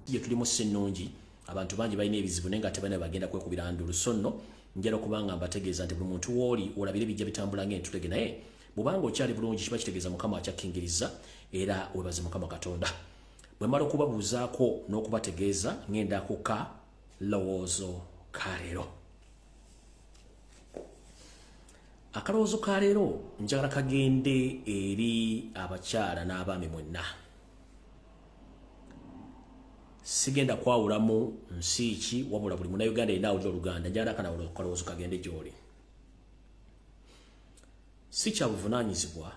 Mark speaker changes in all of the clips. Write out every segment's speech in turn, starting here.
Speaker 1: ye tulimu sinnungi abantu bangi balina ebizibu naye nga tebalina bagenda kwekubira ndulu so nno njala kubanga mbategeeza nti buli muntu woli olabire bijja bitambula ng'entulege naye bubanga okyali bulungi kiba kitegeeza mukama akyakkingiriza era webaze mukama katonda bwe mala okubabuuzaako n'okubategeeza ngenda kuka lowoozo ka leero akalowoozo ka leero njagala kagende eri abakyala n'abaami mwenna sigenda kwawulamu nsi ki wabula buli munnayuganda yenna awulira Oluganda njagala akalowoozo kagende gy'oli si kya buvunaanyizibwa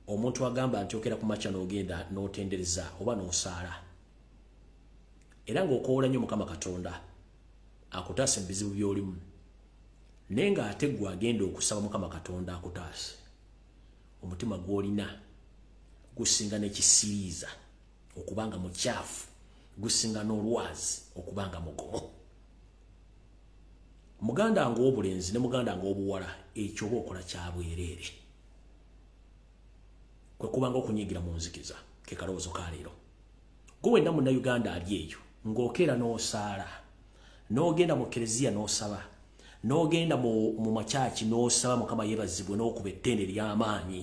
Speaker 1: omuntu agamba nti okera ku makya n'ogenda n'otendereza oba n'osaala era ng'okoola nnyo mukama katonda akutaase mu bizibu by'olimu naye ng'ate ggwe agenda okusaba mukama katonda akutaase omutima gw'olina gusinga n'ekisiriiza okubanga mukyafu gusinga n'olwazi okubanga mugomo muganda ng'obulenzi ne muganda ng'obuwala ekyo oba okola kya bwereere kwe kubanga okunyigira mu nzikiza ke kalowoozo ka leero gwe wenna munnayuganda ali eyo ng'okeera n'osaala n'ogenda mu kereziya n'osaba n'ogenda mu makyaki n'osaba mukama yeebazibwe n'okuba ettende ly'amaanyi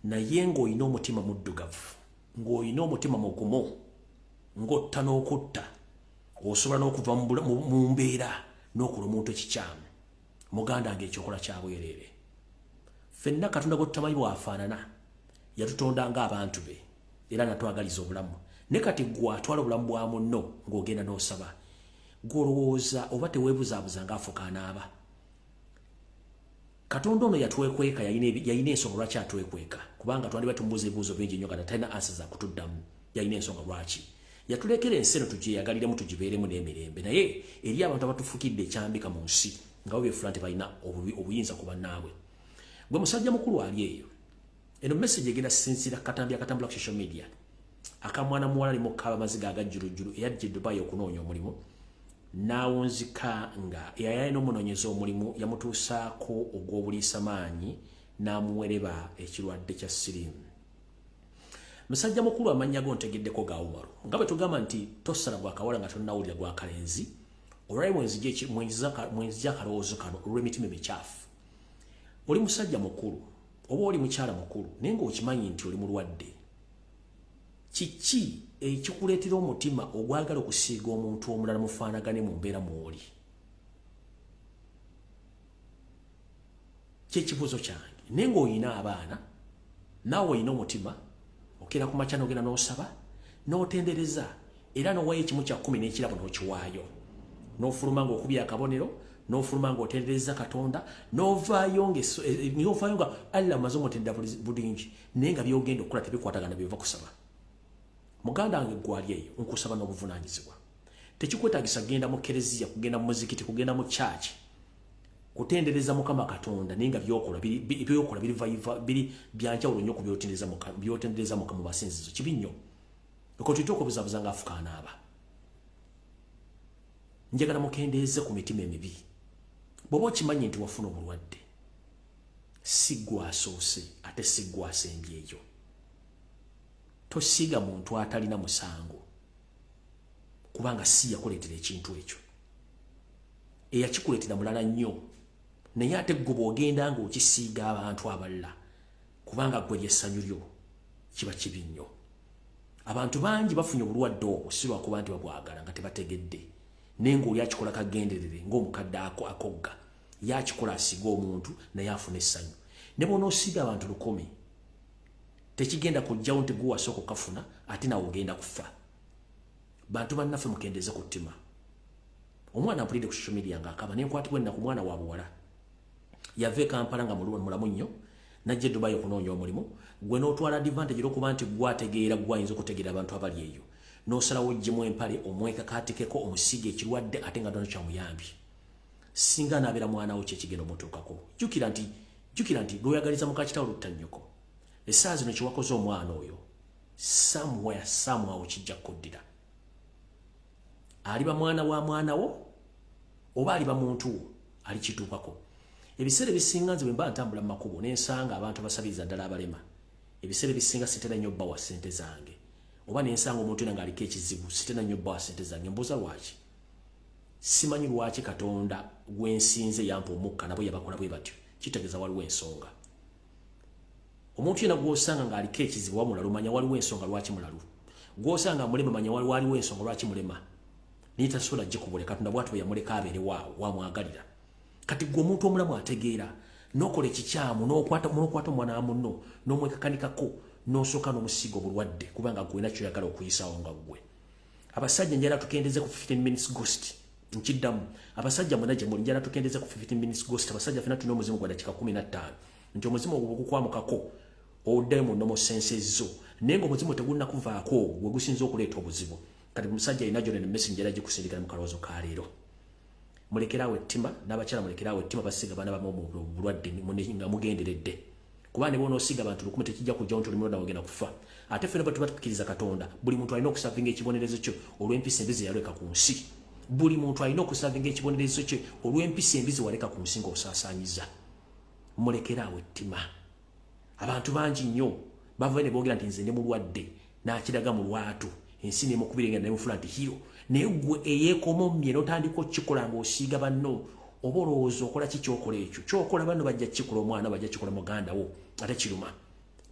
Speaker 1: naye ng'olina omutima muddugavu ng'olina omutima mugumu ng'otta n'okutta osobola n'okuva mu mbeera n'okola omuntu ekikyamu muganda ng'ekyokola kya bwereere ffenna katonda gwe tutamanyi bw'afaanana yatutonda ng'abantu be era natwagaliza obulamu ne kati gwe atwala obulamu bwa munno ng'ogenda n'osaba gw'olowooza oba teweebuzaabuza ng'afuka anaaba katonda ono yatwekweka yalina ensonga lwaki atwekweka kubanga twandiba tumubuuza ebibuuzo bingi nnyo kati talina ansa za kutuddamu yalina ensonga lwaki yatulekera ensi eno tugyeyagaliremu tugibeeremu n'emirembe naye eri abantu abatufukidde ekyambika mu nsi nga bo beefula nti balina obuyinza ku bannaabwe gwe musajja mukulu ali eyo eno message egenda sinzira katambi akatambula ku social media akamwana muwala ali mu kaba amaziga agajjulujjulu eyajja Dubai okunoonya omulimu n'awunzika nga eyayali n'omunoonyeza omulimu yamutuusaako ogw'obuliisa maanyi n'amuwereba ekirwadde kya siriimu musajja mukulu amannya go ntegeddeko ga Umaru nga bwe tugamba nti tosala gwakawala nga tonnawulira gwa kalenzi olwali mwenzija akalowoozo kano olw'emitima emikyafu oli musajja mukulu oba oli mukyala mukulu naye ng'okimanyi nti oli mulwadde kiki ekikuleetera omutima ogwagala okusiiga omuntu omulala mufaanagane mu mbeera mw'oli kyekibuuzo kyange naye ng'olina abaana naawe olina omutima okera ku makya n'ogenda n'osaba n'otendereza era n'owaayo ekimu kya 10 n'ekirabo n'okiwaayo n'ofuluma ng'okubya akabonero n'ofuluma ng'otendereza katonda n'ovaayo nga Allah amaze omutendera bulungi naye nga byogenda okukola tebikwatagana byova kusaba muganda wange gwali eyo nkusaba n'obuvunaanyizibwa tekikwetaagisa kugenda mu kereziya kugenda mu muzikiti kugenda mu kyaki kutendereza mukama katonda naye nga byokola biri byanjawulo nnyo ku byotendereza mukama mu basinzizo kibi nnyo eko tuyite okubuzaabuza ng'afuka anaaba njagala mukendeeze ku mitima emibi bw'oba okimanyi nti wafuna obulwadde si gwasoose ate si gwasembye eyo tosiiga muntu atalina musango kubanga si yakuleetera ekintu ekyo eyakikuleetera mulala nnyo naye ate ggwe bw'ogenda ng'okisiiga abantu abalala kubanga ggwe lyessanyu lyo kiba kibi nnyo abantu bangi bafunye obulwadde obwo si lwakuba nti babwagala nga tebategedde naye ng'oli akikola kagenderere ng'omukadde akogga yakikola asiga omuntu naye afuna essanyu ne bw'onoosiiga abantu 100 tekigenda kujjawo nti gwe wasooka okafuna ate nawe ogenda kufa bantu bannaffe mukendeeze ku ttima omwana ampulidde ku social media ng'akaba nenkwatibwa ennaku mwana wa buwala yava e Kampala nga mulamu nnyo najja e Dubai okunoonya omulimu gwe n'otwala advantage olw'okuba nti gwe ategeera gwe ayinza okutegeera abantu abali eyo n'osalawo oggyemu empale omwekakaatikeko omusiige ekirwadde ate nga ndono kyamuyambye singa anabeera mwana wo kyekigenda omutuukako jjukira nti lw'oyagaliza muka kitaawo luttannyoko essaawa zino kyewakoze omwana oyo somewhere kijja kuddira aliba mwana wa mwana wo oba aliba muntu wo alikituukako ebiseera ebisinga nze bwe mba ntambula mu makubo n'ensanga abantu abasabiriza ddala abalema ebiseera ebisinga sitera nnyo bbawa ssente zange oba nensanga omuntu nga aliko ekizibu sitena nnyo bwa sente zange mbuuza lwaki simanyi lwaki Katonda gwensinze yampa omukka nabo yabakola bwe batyo kitegeeza waliwo ensonga omuntu yena gw'osanga nga aliko ekizibu wamulalu manya waliwo ensonga lwaki mulalu gw'osanga mulema manya waliwo ensonga lwaki mulema nitasobola gikubule Katonda bw'atyo bwe yamuleka abeere waawo wamwagalira kati gwe omuntu omulamu ategeera n'okola ekikyamu n'okwata omwana wa munno n'omwekakanikako n'osooka n'omusiiga obulwadde kubanga gwe nakyo yagala okuyisaawo nga ggwe abasajja njala tukendeze ku 15 minutes ghost nkiddamu abasajja mwena gye muli njala tukendeze ku 15 minutes ghost abasajja fena tulina omuzimu gwa dakika 15 nti omuzimu ogwo gukwamukako oddayo mu nnomo senses zo naye ng'omuzimu tegunnakuvaako gwe gusinza okuleeta obuzibu kati musajja alina gyona ne messenger era gikusindikira mu kalowoozo ka leero mulekerawo ettima n'abakyala mulekerawo ettima basiga baana bamu mu bulwadde nga mugenderedde kuba ne bonoosiga abantu 10 tekijja kujjawo nti olimulonda wagenda kufa ate ffena batuba tukkiriza Katonda buli muntu alina okusavinga ekibonerezo kyo olw'empisa embizi yaleka ku nsi buli muntu alina okusavinga ekibonerezo kye olw'empisa embizi waleka ku nsi ng'osaasaanyiza mulekerawo ettima abantu bangi nnyo bava ne boogera nti nze ndi mulwadde n'akiraga mu lwatu ensi nemukubirenga nemufula nti hiro naye gwe eyeekoma omumye n'otandika okikola ng'osiiga banno oba olowooza okola ki kyokola ekyo kyokola banno bajja kikola omwana bajja kikola muganda wo ate kiruma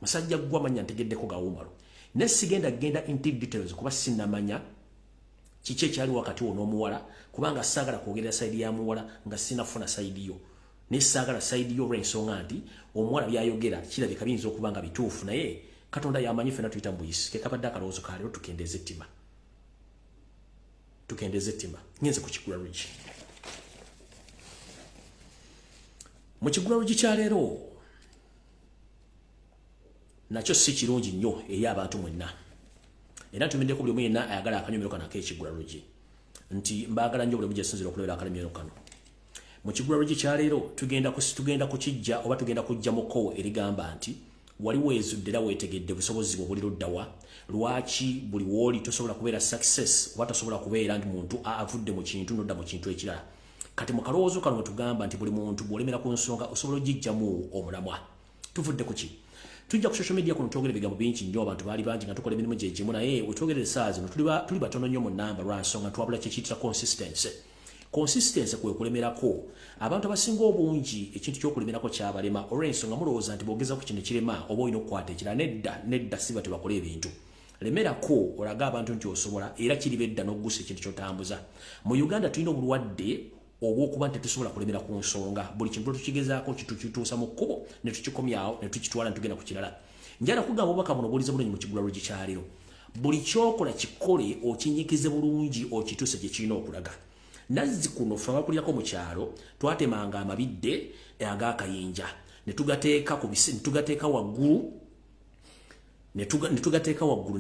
Speaker 1: musajja gwa manya ntegeddeko gawumalo ne sigenda genda into details kuba sinnamanya kiki ekyali wakati wo n'omuwala kubanga saagala kwogerera sayidi ya muwala nga sinafuna sayidi yo ne saagala sayidi yo olw'ensonga nti omuwala byayogera kirabika biyinza okuba nga bituufu naye Katonda yamanyi ffena tuyita mu buyisi ke kabadde akalowoozo ka leero tukendeze ettima ngenze ku Kigula Lujji mu Kigula Lujji kya leero nakyo si kirungi nnyo eri abantu mwenna era tumiddeko buli omu yenna ayagala akanyomero kano ak'Ekigula Lujji nti mbaagala nnyo buli omu gyesinzira okulabira akanyomero kano mu Kigula Lujji kya leero tugenda kukijja oba tugenda kujja mu kkowo erigamba nti waliwo ezudde era weetegedde busobozi bwo buli luddawa lwaki buli wooli tosobola kubeera success oba tosobola kubeera nti muntu avudde mu kintu nodda mu kintu ekirala kati mu kalowoozo kano tugamba nti buli muntu bw'olemera ku nsonga osobola ogijjamu omulamwa tuvudde ku ki tujja ku social media kuno twogera ebigambo bingi nnyo abantu baali bangi nga tukola emirimu gye gimu naye wetwogera essaawa zino tuli batono nnyo mu nnamba lwa nsonga twabula kyekiyitira consistency kwe kulemerako abantu abasinga obungi ekintu ky'okulemerako kyabalema olw'ensonga mulowooza nti bwogeza ku kino kirema oba olina okukwata ekirala nedda si bate bakola ebintu lemerako olaga abantu nti osobola era kiriba edda n'okugusa ekintu ky'otambuza mu Uganda tulina obulwadde obw'okuba nti tetusobola kulemera ku nsonga buli kintu tukigezaako kitukituusa mu kkubo ne tukikomyawo ne tukitwala ne tugenda ku kirala njala kugamba obubaka buno buliza bulungi mu Kigula Lujji kya leero buli kyokola kikole okinyikize bulungi okituuse gye kirina okulaga nazzi kuno ffe abakulirako mu kyalo twatemanga amabidde ag'akayinja ne tugateeka waggulu ne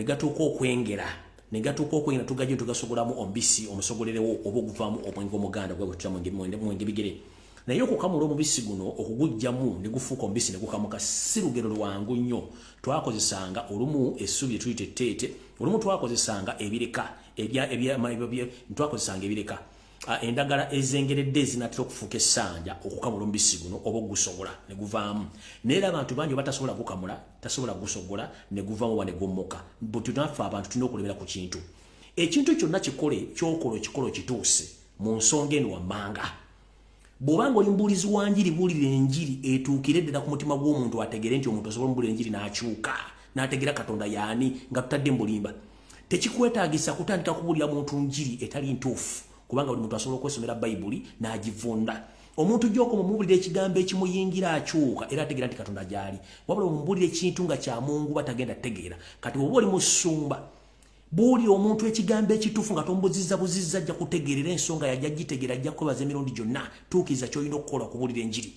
Speaker 1: gatuuka okwengera tugajja ne tugasogolamu omubisi omusogolerewo oba oguvaamu omwenge omuganda gwe bwe tutya mwenge bigere naye okukamula omubisi guno okugujjamu ne gufuuka omubisi ne gukamuka si lugero lwangu nnyo twakozesanga olumu essubi lye tuyita etteete olumu twakozesanga ebireka endagala ezengeredde ezinatera okufuuka essanja okukamula omubisi guno oba ogusogola ne guvaamu naye era abantu bangi batasobola gukamula tasobola gusogola ne guvaamu wa ne gommoka bwe naffe abantu tulina okulemera ku kintu ekintu kyonna kikole kyokola okikola okituuse mu nsonga eno wammanga bw'obanga oli mubuulizi wa njiri buulira enjiri etuukire ddala ku mutima gw'omuntu ategere nti omuntu asobola mubuulira enjiri n'akyuka n'ategera Katonda yaani nga tutadde mbulimba tekikwetaagisa kutandika kubuulira muntu njiri etali ntuufu kubanga buli muntu asobola okwesomera Bayibuli n'agivunda omuntu gy'okoma mubuulira ekigambo ekimuyingira akyuka era ategeera nti Katonda gy'ali wabula omubuulira ekintu nga kya Mungu batagenda tegeera kati bw'oba oli mu ssumba buulira omuntu ekigambo ekituufu nga tombuzizza ajja kutegeerera ensonga yajja gitegeera ajja kwebaza emirundi gyonna tuukiriza ky'olina okukola okubuulira enjiri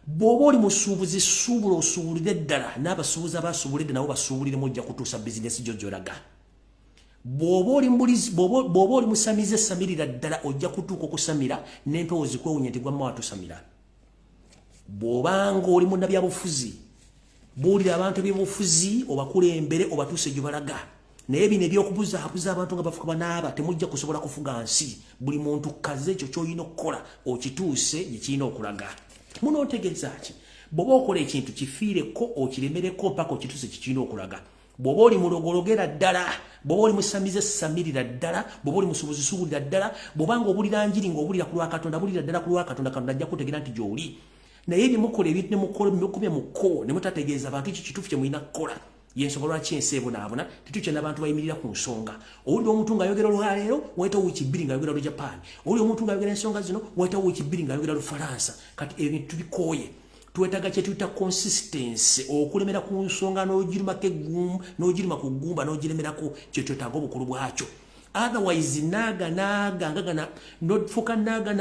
Speaker 1: bw'oba oli musuubuzi suubula osuubulire ddala n'abasuubuzi abasuubulidde nabo basuubuliremu ojja kutuusa bizinesi gyo gy'olaga bw'oba oli musamize esamirira ddala ojja kutuuka okusamira n'empewo zikwewunya nti gwamma watusamira bw'obanga oli munnabyabufuzi buulira abantu ebyobufuzi obakulembere obatuuse gye balaga naye bino ebyokubuzaabuza abantu nga bafuka banaaba temujja kusobola kufuga nsi buli muntu kaze ekyo ky'olina okukola okituuse gye kirina okulaga munootegeeza ki bw'oba okola ekintu kifiireko okiremereko mpaka okituuse kye kirina okulaga bwoba oli mulogologera ddala bwoba oli musamize samirira ddala bwoba oli musubuzi subulira ddala bwobanga obulira njiri ng'obulira ku lwa Katonda bulira ddala ku lwa Katonda Katonda ajja kutegeera nti gy'oli naye ne mukola ebintu ne mukola mukubye mukko ne mutategeeza abantu iki kituufu kye mulina kukola y'ensonga lwaki ensi ebonaabona tetukyenda abantu bayimirira ku nsonga owulira omuntu ng'ayogera olwaleero wayitawo wiiki bbiri ng'ayogera lu Japan owulira omuntu ng'ayogera ensonga zino wayitawo wiiki bbiri ng'ayogera lu Faransa kati ebintu tubikooye twetaaga kye tuyita consistency okulemera ku nsonga n'ogirimako eggumba n'ogirima ku ggumba n'ogiremerako kye twetaaga obukulu bwakyo otherwise naaga nofuka naaga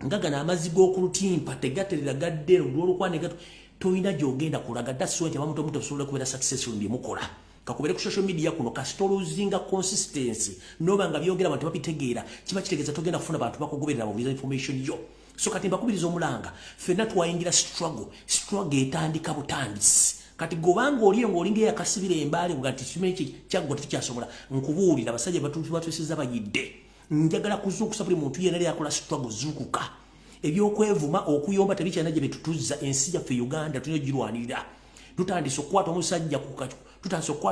Speaker 1: ngagana amazzi g'okulutimpa tegaterera gadde olw'olukwane gato toyina gy'ogenda kulaga that's why abantu omuntu osobola kubeera successful ndi mukola kakubere ku social media kuno kasita oluzinga consistency noba nga byogera abantu babitegeera kiba kitegeeza togenda kufuna abantu bakugoberera babuliza information yo so kati mbakubiriza omulanga ffenna twayingira struggle etandika butandisi kati gobanga oliyo ng'olinga eyakasibira embaale nga nti kimene kyaggwa tekikyasobola nkubuulira abasajja batwesiza bayidde njagala kuzuukusa buli muntu yenna yakola struggle zuukuka ebyokwevuma okuyomba tebikyana gye betutuzza ensi yaffe Uganda tulina ogirwanirira tutandise okukwata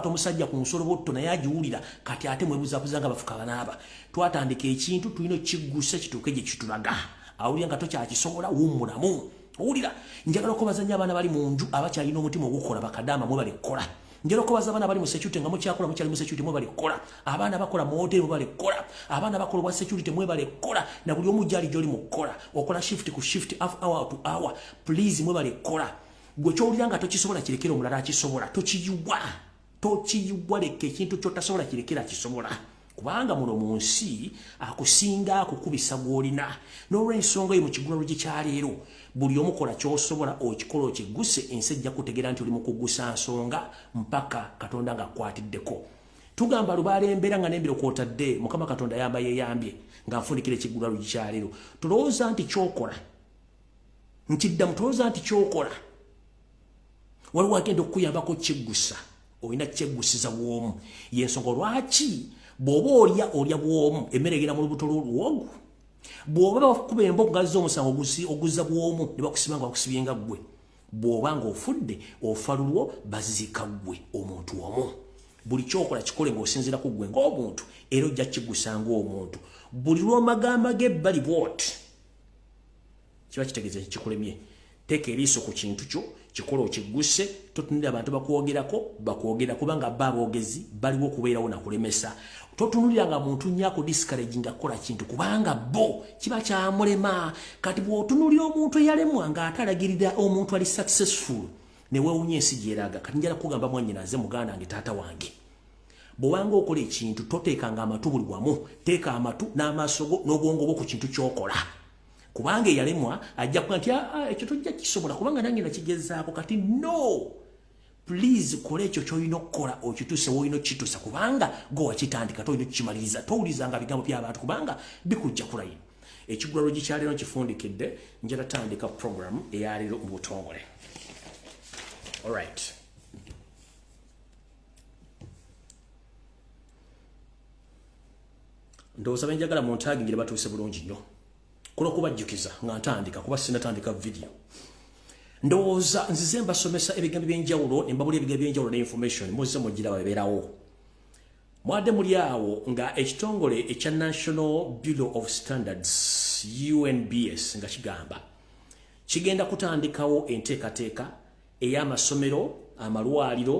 Speaker 1: omusajja ku nsolobotto naye agiwulira kati ate mwebuzabuza nga bafuka banaaba twatandika ekintu tulina okiggusa kituuke gye kitulaga awulira nga tokyakisobola wummulamu owulira njagala okubaza nnyo abaana bali mu nju abakyalina omutima ogukola bakadaama mwe balekkola njagala okubaza abaana bali mu security nga mukyakola mukyali mu security mwe balekkola abaana bakola mu hoteli mwe balekkola abaana bakola obwa security mwe balekkola na buli omu gyali gy'oli mu kukola okola shift ku shift hour to hour please mwe balekkola gwe kyowulira nga tokisobola kirekera omulala akisobola tokiyiwa leka ekintu kyotasobola kirekera akisobola kubanga muno mu nsi akusinga akukubisa gw'olina n'olw'ensonga eyo mu kigula LUJJI kyaleero buli omukola ky'osobola okikola okigguse ensi ejja kutegeera nti oli mu kuggusa nsonga mpaka Katonda ng'akwatiddeko tugamba lubaala embeera nga n'embiro kw'otadde Mukama Katonda yamba yeeyambye ng'anfunikira ekigula LUJJI kyaleero tulowooza nti kyokola nkiddamu tulowooza nti kyokola waliwo agenda okukuyambako kiggusa olina kyeggusiza bw'omu y'ensonga lwaki bw'oba olya bw'omu emmere egenda mu lubuto lw'oluwogu bw'oba bakuba embogo ngazza omusango oguzza bw'omu ne bakusiba nga bakusibye nga ggwe bw'oba ng'ofudde ofa lulwo bazika ggwe omuntu omu buli kyokola kikole ng'osinziira ku ggwe ng'omuntu era ojja kiggusa ng'omuntu buli lw'omagamba g'ebbali bw'oti kiba kitegeeza kikulemye teeka eriiso ku kintu kyo kikola okigguse totunulira abantu bakwogera kubanga baboogezi baliwo okubeerawo nakulemesa totunulira nga muntu nnyako discourage nga kukola kintu kubanga bo kiba kyamulema kati bw'otunulira omuntu eyalemwa ng'atalagirira omuntu ali successful ne weewunya ensi gyeraga kati njala kugamba mwannyinaze muganda wange taata wange bw'obanga okola ekintu toteekanga amatu buli wamu teeka amatu n'amaaso go n'obwongo bwo ku kintu ky'okola kubanga eyalemwa ajja kuba nti ekyo tojja kisobola kubanga nange nakigezaako kati no please kola ekyo ky'olina okukola okituuse woolina okituusa kubanga gwe wakitandika tolina okukimaliriza towulizanga bigambo by'abantu kubanga bikujja kulayini ekigula LUJJI kyaleero nkifundikidde njala tandika program eyaleero mu butongole alright ndowooza benjagala muntagingire batuuse bulungi nnyo kuno kubajjukiza nga ntandika kuba sinatandika video ndowooza nzize mbasomesa ebigambo by'enjawulo ne mbabula ebigambo by'enjawulo ne information muzze mugiraba bebeerawo mwadde muli awo nga ekitongole ekya National Bureau of Standards UNBS nga kigamba kigenda kutandikawo enteekateeka ey'amasomero amalwaliro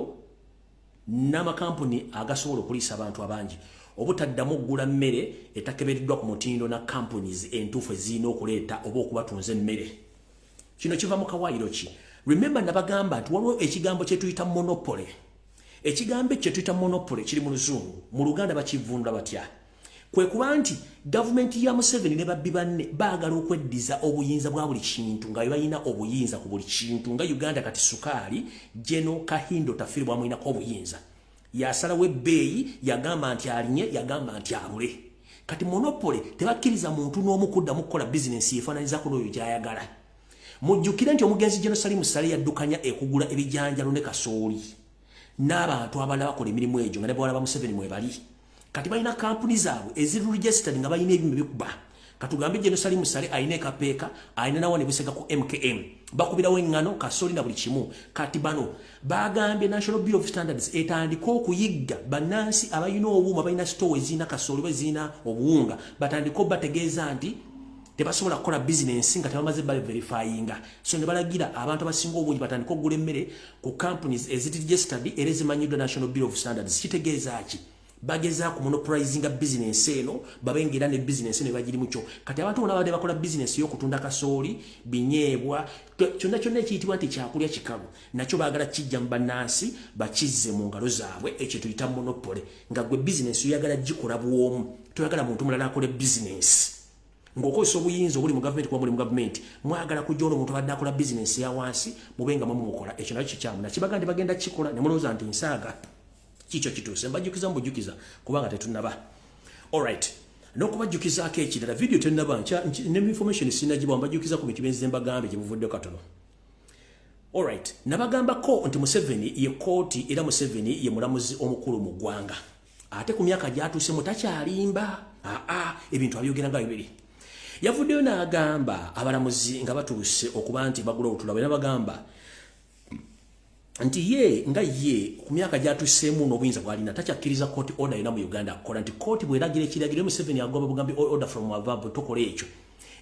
Speaker 1: n'amakampuni agasobola okuliisa abantu abangi obutaddamu oggula mmere etakebereddwa ku mutindo na companies entuufu ezirina okuleeta oba okubatunza emmere kino kiva mu kawaayiro ki remember nabagamba nti waliwo ekigambo kye tuyita monopoly ekigambo kye tuyita monopoly kiri mu luzungu mu Luganda bakivundula batya kwe kuba nti gavumenti ya Museveni ne babbi banne baagala okweddiza obuyinza bwa buli kintu nga balina obuyinza ku buli kintu nga Uganda kati sukaali Jeno Kahindo Tafiri bwamwinako obuyinza yasalawo ebbeeyi yagamba nti alinye yagamba nti abule kati monopoly tebakkiriza muntu n'omu kuddamu kukola bizinensi yefaananizaako n'oyo gy'ayagala mujjukire nti omugenzi Jenosalimu Sale yaddukanya ekugula ebijanjalo ne kasooli n'abantu abalala bakola emirimu egyo nga ne bawala ba Museveni mwe bali kati balina kampuni zaabwe eziri registered nga balina ebimwe bikuba katugambe Jenosalimu Sale alina ekapeeka alina nawo ne busega ku MKM bakubirawo engano kasooli na buli kimu kati bano bagambye National Bureau of Standards etandika okuyigga bannansi abayina obuuma balina store ezina kasooli ezina obuwunga batandika bategeeza nti tebasobola kukola business nga tebamaze verifyinga so ne balagira abantu abasinga obungi batandika okugula emmere ku companies ezitiregistered era ezimanyiddwa National Bureau of Standards kitegeeza ki bagezaako monopolizing business eno babengera ne business eno bagiri mucho kati abantu bona abadde bakola business y'okutunda kasooli binyeebwa kyonna kyonna ekiyitibwa nti kyakulya kikalu nakyo baagala kijja mu bannansi bakizze mu ngalo zaabwe ekyo tuyita monopoly nga gwe business oyagala gikola bwomu toyagala muntu mulala akole business ngokozesa obuyinza obuli mu government kuba muli mu government mwagala kujja omuntu abadde akola business ya wansi mubenga mumukola ekyo nakyo kikyamu nakibaga nti bagenda kikola ne mulowooza nti nsaaga kicho kituuse mbajjukiza mbujjukiza kubanga tetunaba alright n'okubajjukizaako ekirala video tennaba ne information sinagibwa mbajjukiza ku bintu byenzize mbagambe gye buvudde katono alright nabagambako nti Museveni ye kooti era Museveni ye mulamuzi omukulu mu ggwanga ate ku myaka gyatuuse mutakyalimba ebintu abyogeranga bibiri yavuddeyo n'agamba abalamuzi nga batuuse okuba nti bagula obutula bwe nabagamba nti ye nga ye ku myaka gyatuuseemu n'obuyinza bwalina takyakkiriza court order yonna mu Uganda akola nti court bweragira ekiragiro Museveni agoba bugambi order from above tokola ekyo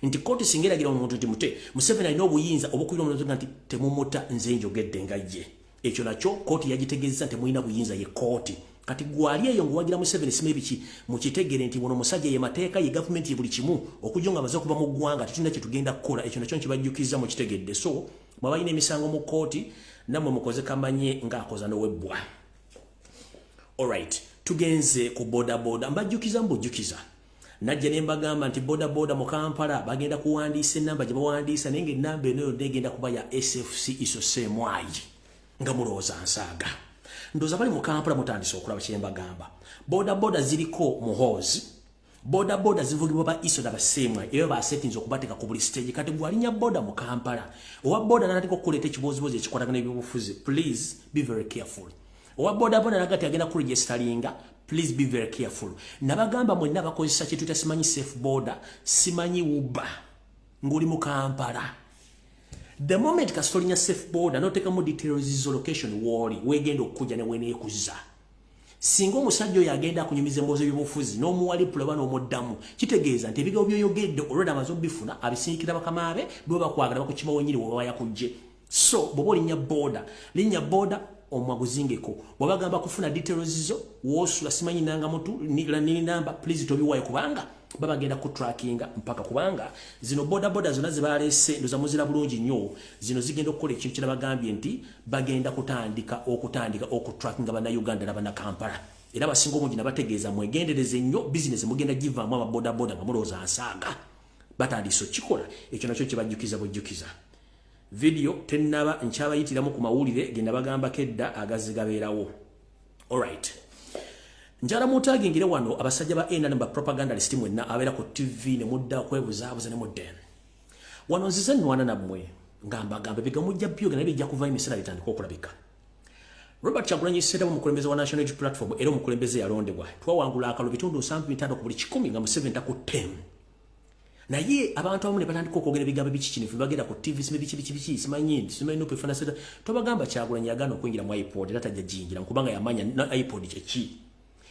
Speaker 1: nti court singa eragira omuntu nti mute Museveni alina obuyinza obukwira omuntu nti temumuta nze njogedde nga ye ekyo nakyo court yagitegeeza nti mulina buyinza ye court kati gwali eyo ngwagira Museveni sime biki mukitegere nti wono musajja ye mateeka ye government ye buli kimu okujonga amaze kuba mu ggwanga tetulina kye tugenda kukola ekyo nakyo nkibajjukiza mu kitegedde so mwabayina emisango mu kooti namwe mukoze kamanye ng'akoza n'owebbwa alright tugenze ku bodaboda mbajjukiza mbujjukiza najja ne mbagamba nti bodaboda mu Kampala bagenda kuwandiisa ennamba gye bawandiisa naye ng'ennamba eno negenda kuba ya SFC isoseemwayi nga mulowooza nsaaga ndoza bali mu Kampala mutandise okulaba kye mbagamba bodaboda ziriko muhoozi bodaboda zivugibwa ba iso da basemwa eyo ba settings okubateka ku buli stage kati gwalinya boda mu Kampala owa boda natiko kuleta ekibozibozi ekikwatagana ebyobufuzi please be very careful owa boda boda nagati agenda ku registeringa please be very careful nabagamba mwenna bakozesa kitu tasimanyi safe border simanyi uba nguli mu Kampala the moment kasolinya safe border noteka mu details zo location wali wegenda okujja ne wene ekuza singa omusajja oyo agenda akunyumiza emboozi y'obufuzi n'omuwali pulaba n'omuddamu kitegeeza nti ebigambo by'oyogedde olwedda amaze obifuna abisinikira bakamaabe bwe bakwagala bakukima wenyini bwe yakujje so bw'oba linnya boda omwaguzingeko bw'abagamba kufuna details zo wosula simanyi nanga mutu nini namba please tobiwayo kubanga babagenda ku trackinga mpaka kubanga zino boda zonna zibalese ndoza muzira bulungi nnyo zino zigenda okukola ekintu kye bagambye nti bagenda kutandika okutrackinga bana Uganda n'abana Kampala era basinga omungi nabategeeza mwegendereze nnyo business mugenda givaamu aba boda nga mulowooza nsaaga batandise okikola ekyo nakyo kibajjukiza bujjukiza video tennaba nkyabayitiramu ku mawulire genda bagamba kedda agazigabeerawo alright njala mutagingire wano abasajja ba ena namba propagandalist mwenna abeera ku TV ne mudda kwebuzaabuza ne mudde wano nzize nnwana nammwe ngamba bigamujja byoga naye bijja kuva emisera litandika okulabika Robert Kyagulanyi Ssentamu omukulembeze wa National Unity Platform era omukulembeze yalondebwa twawangula akalulu bitundu 35 ku buli 10 nga mu 7 ku 10 naye abantu abamu ne batandika okwogera ebigambo bikikinifu bagenda ku TV biki simanyi no prefana seta tobagamba Kyagulanyi yagaana okuyingira mu iPod era tajja giyingira kubanga yamanya iPod kyeki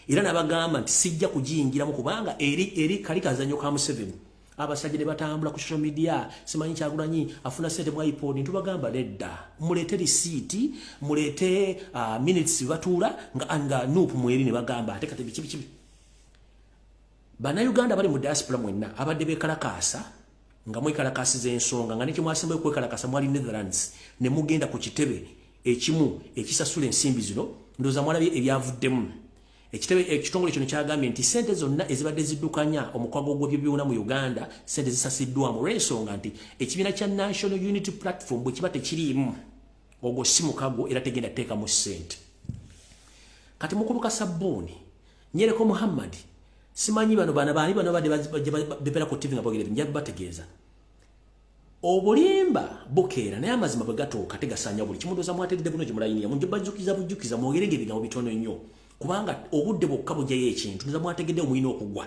Speaker 1: era nabagamba nti sijja kugiyingiramu kubanga eri kali kazanyo ka Museveni abasajja ne batambula ku social media simanyi Kyagulanyi afuna sente mu iPod ntubagamba nedda mulete receipt mulete minutes batuula nga nupu mweri ne bagamba ate kati biki bana Uganda bali mu diaspora mwenna abadde bekalakasa nga mwekalakasiza ensonga nga nekyo mwasemba kwekalakasa mwali Netherlands ne mugenda ku kitebe ekimu ekisasula ensimbi zino ndoza mwalabye ebyavuddemu ekitongole kino kyagambye nti sente zonna ezibadde ziddukanya omukwago gw'ebyobyona mu Uganda sente zisasiddwamu olw'ensonga nti ekibiina kya National Unity Platform bwe kiba tekiriimu ogwo si mukago era tegenda teekamu ssente kati mukuluka Sabbuuni Nyereko Muhammad simanyi bano badde bepera ku TV nga boogera nja bategeeza obulimba bukeera naye amazima bwe gatooka tegasanya buli kimu ndoza mwategedde buno gyemulayiniya bajjukiza mwogerenge ebigambo bitono nnyo kubanga obudde bwokka bujjayo ekintu ndoza mwategedde omulina okugwa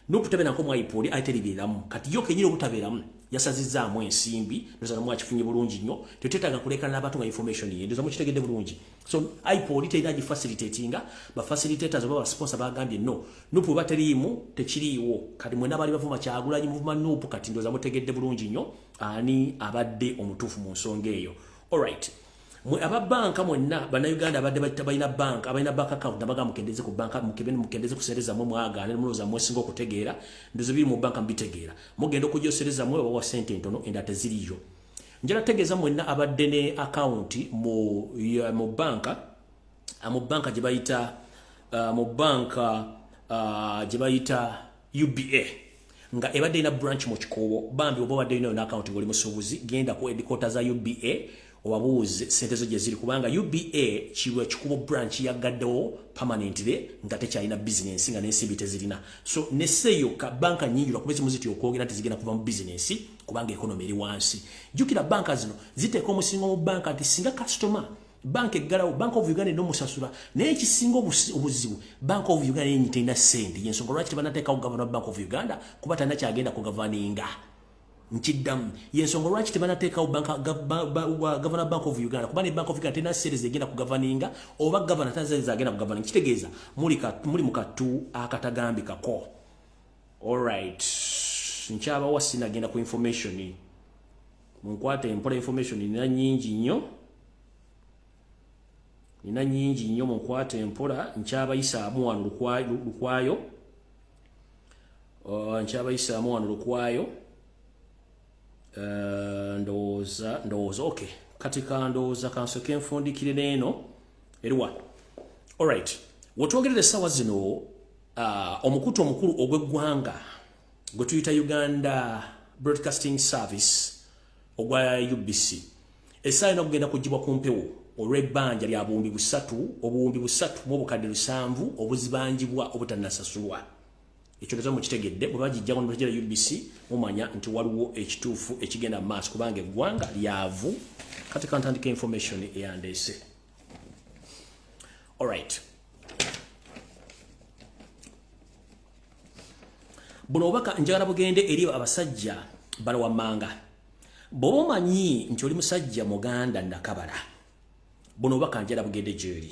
Speaker 1: n'okutabera nko mu iPod ayiteribiramu kati yo kenyini obutabeeramu yasazizaamu ensimbi ndoza mu akifunye bulungi nnyo tetetaga kulekana n'abantu nga information ye ndoza mu kitegedde bulungi so IPOD teyina gi facilitatinga ba facilitators oba sponsor bagambye no nupu bateriimu tekiriiwo kati mwe n'abali bavuma Kyagulanyi muvuma nupu kati ndoza mutegedde bulungi nnyo ani abadde omutuufu mu nsonga eyo alright mwe ababanka mwenna bannayuganda abadde balina bank account nabaga mukendeze ku banka mukendeze kusereza mwe mwagana muloza mwesinga okutegeera ndozo biri mu banka mbitegeera mugenda okujyosereza mwe oba sente ntono endate ziriyo njala tegeeza mwenna abadde ne account mu banka gye bayita UBA nga ebadde ina branch mu Kikobo bambi oba badde ina account ngoli musubuzi genda ku headquarters za UBA obabuuze sente zo gye ziri kubanga UBA kiwa Kikubo branch yagaddewo permanently nga tekyalina business nga n'ensimbi tezirina so neseyo ka banka nyingi lwakubezi muziti okwogera tezigenda kuva mu business kubanga economy eri wansi jukira banka zino ziteeka omusingo mu banka nti singa customer bank eggalawo Bank of Uganda n'omusasula naye ekisinga obuzibu Bank of Uganda yenyi terina sente yensonga lwaki tebanateekawo Governor Bank of Uganda kuba talina kyagenda kugavaninga nchiddamu yensonga lwaki tebanateekawo Governor Bank of Uganda kuba ne Bank of Uganda terina series egenda kugavaninga oba Governor tazeeza agenda kugavaninga kitegeeza muli mu katu akatagambikako alright nkyabawa sinagenda ku information munkwate mpola information nina nyingi nnyo munkwate mpola nkyabayisaamu wano lukwayo ndowooza okay katika ndowooza kansoke nfundikire neeno eriwa alright wetwogerera essaawa zino omukutu omukulu ogw'eggwanga gwe tuyita Uganda Broadcasting Service ogwa UBC essaawa ena kugenda kugibwa ku mpewo olw'ebbanja lya obuwumbi busatu mu obukadde 7 obuzibanjibwa obutanasasulwa ekyo lezo mukitegedde bwe bagijjawo n'obajira UBC mumanya nti waliwo ekituufu ekigenda maaso kubanga eggwanga lyavu kati kantandika information eyandeese alright buno obubaka njagala bugende eri abasajja bano wammanga bw'oba omanyi nti oli musajja muganda nakabala buno obubaka njagala bugende gyeri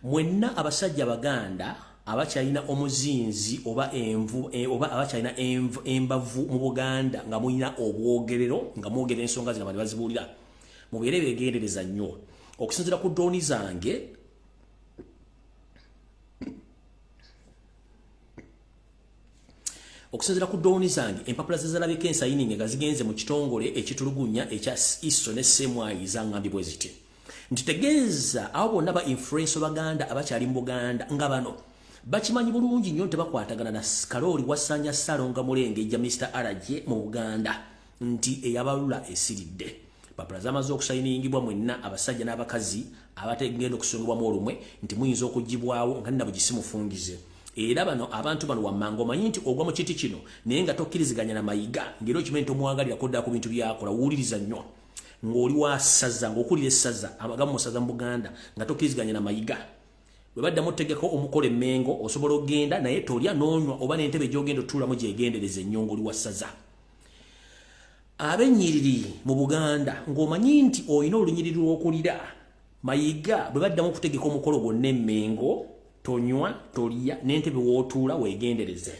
Speaker 1: mwenna abasajja baganda abakyalina omuzinzi oba envu oba abakyalina embavu mu Buganda nga mulina obwogerero nga mwogera ensonga zino bali bazibuulira mubeere beegendereza nnyo okusinziira ku droni zange empapula zezalabika ensayiningi nga zigenze mu kitongole ekitulugunya ekya ISO ne Semwayi zangambibwe ziti ntitegeeza abo bonna ba influence Baganda abakyali mu Buganda nga bano bakimanyi bulungi nnyo tebakwatagana na Kaloli Wasanya Salonga Mulengejja Mr. Araje mu Buganda nti eyabalula esiridde papula zamaze okusayiningibwa mwenna abasajja n'abakazi abategenda okusongebwamu olumwe nti muyinza okugibwawo nga nabo gisimufungize era bano abantu bano wammanga omanyi nti ogwa mu kiti kino naye nga tokkiriziganya na mayiga ngero kimanyi tomwagalira kodda ku bintu byakola wuuliriza nnyo ng'oli wasaza ng'okulira essaza amagamu musaza mu Buganda nga tokkiriziganya na mayiga bwe baddamu otegeko omukolo emmengo osobola ogenda naye tolya n'onywa oba n'entebe gy'ogenda otuulamu gyegendereza ennyo ng'oli wasaza abennyiriri mu Buganda ng'omanyi nti olina olunyiriri lw'okulira mayiga bwe baddamu okutegeka omukolo gwonna emmengo tonywa tolya n'entebe w'otuula weegendereze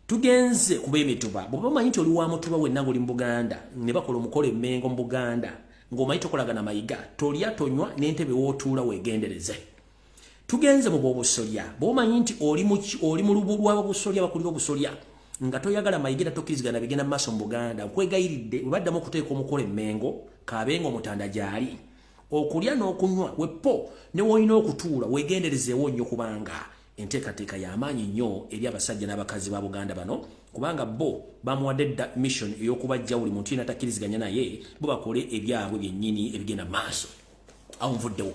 Speaker 1: tugenze kuba emituba bw'oba omanyi nti oli wa mutuba wenna ng'oli mu Buganda ne bakola omukolo emmengo mu Buganda ng'omanyi tokolagana mayiga tolya tonywa n'entebe w'otuula weegendereze tugenze mu bw'obusolya bw'omanyi nti oli mu lubu lw'ababusolya bakulira obusolya nga toyagala mayigira tokkirizigana bigenda mu maaso mu Buganda nkwegayiridde bwe baddamu okuteeka omukolo emmengo kaabenga omutanda gyali okulya n'okunywa wepo ne woolina okutuula weegenderezeewo nnyo kubanga enteekateeka y'amaanyi nnyo eri abasajja n'abakazi ba Buganda bano kubanga bo bamuwadde mission ey'okubajja buli muntu yenna takkiriziganya naye bo bakole ebyabwe byennyini ebigenda mu maaso awo nvuddewo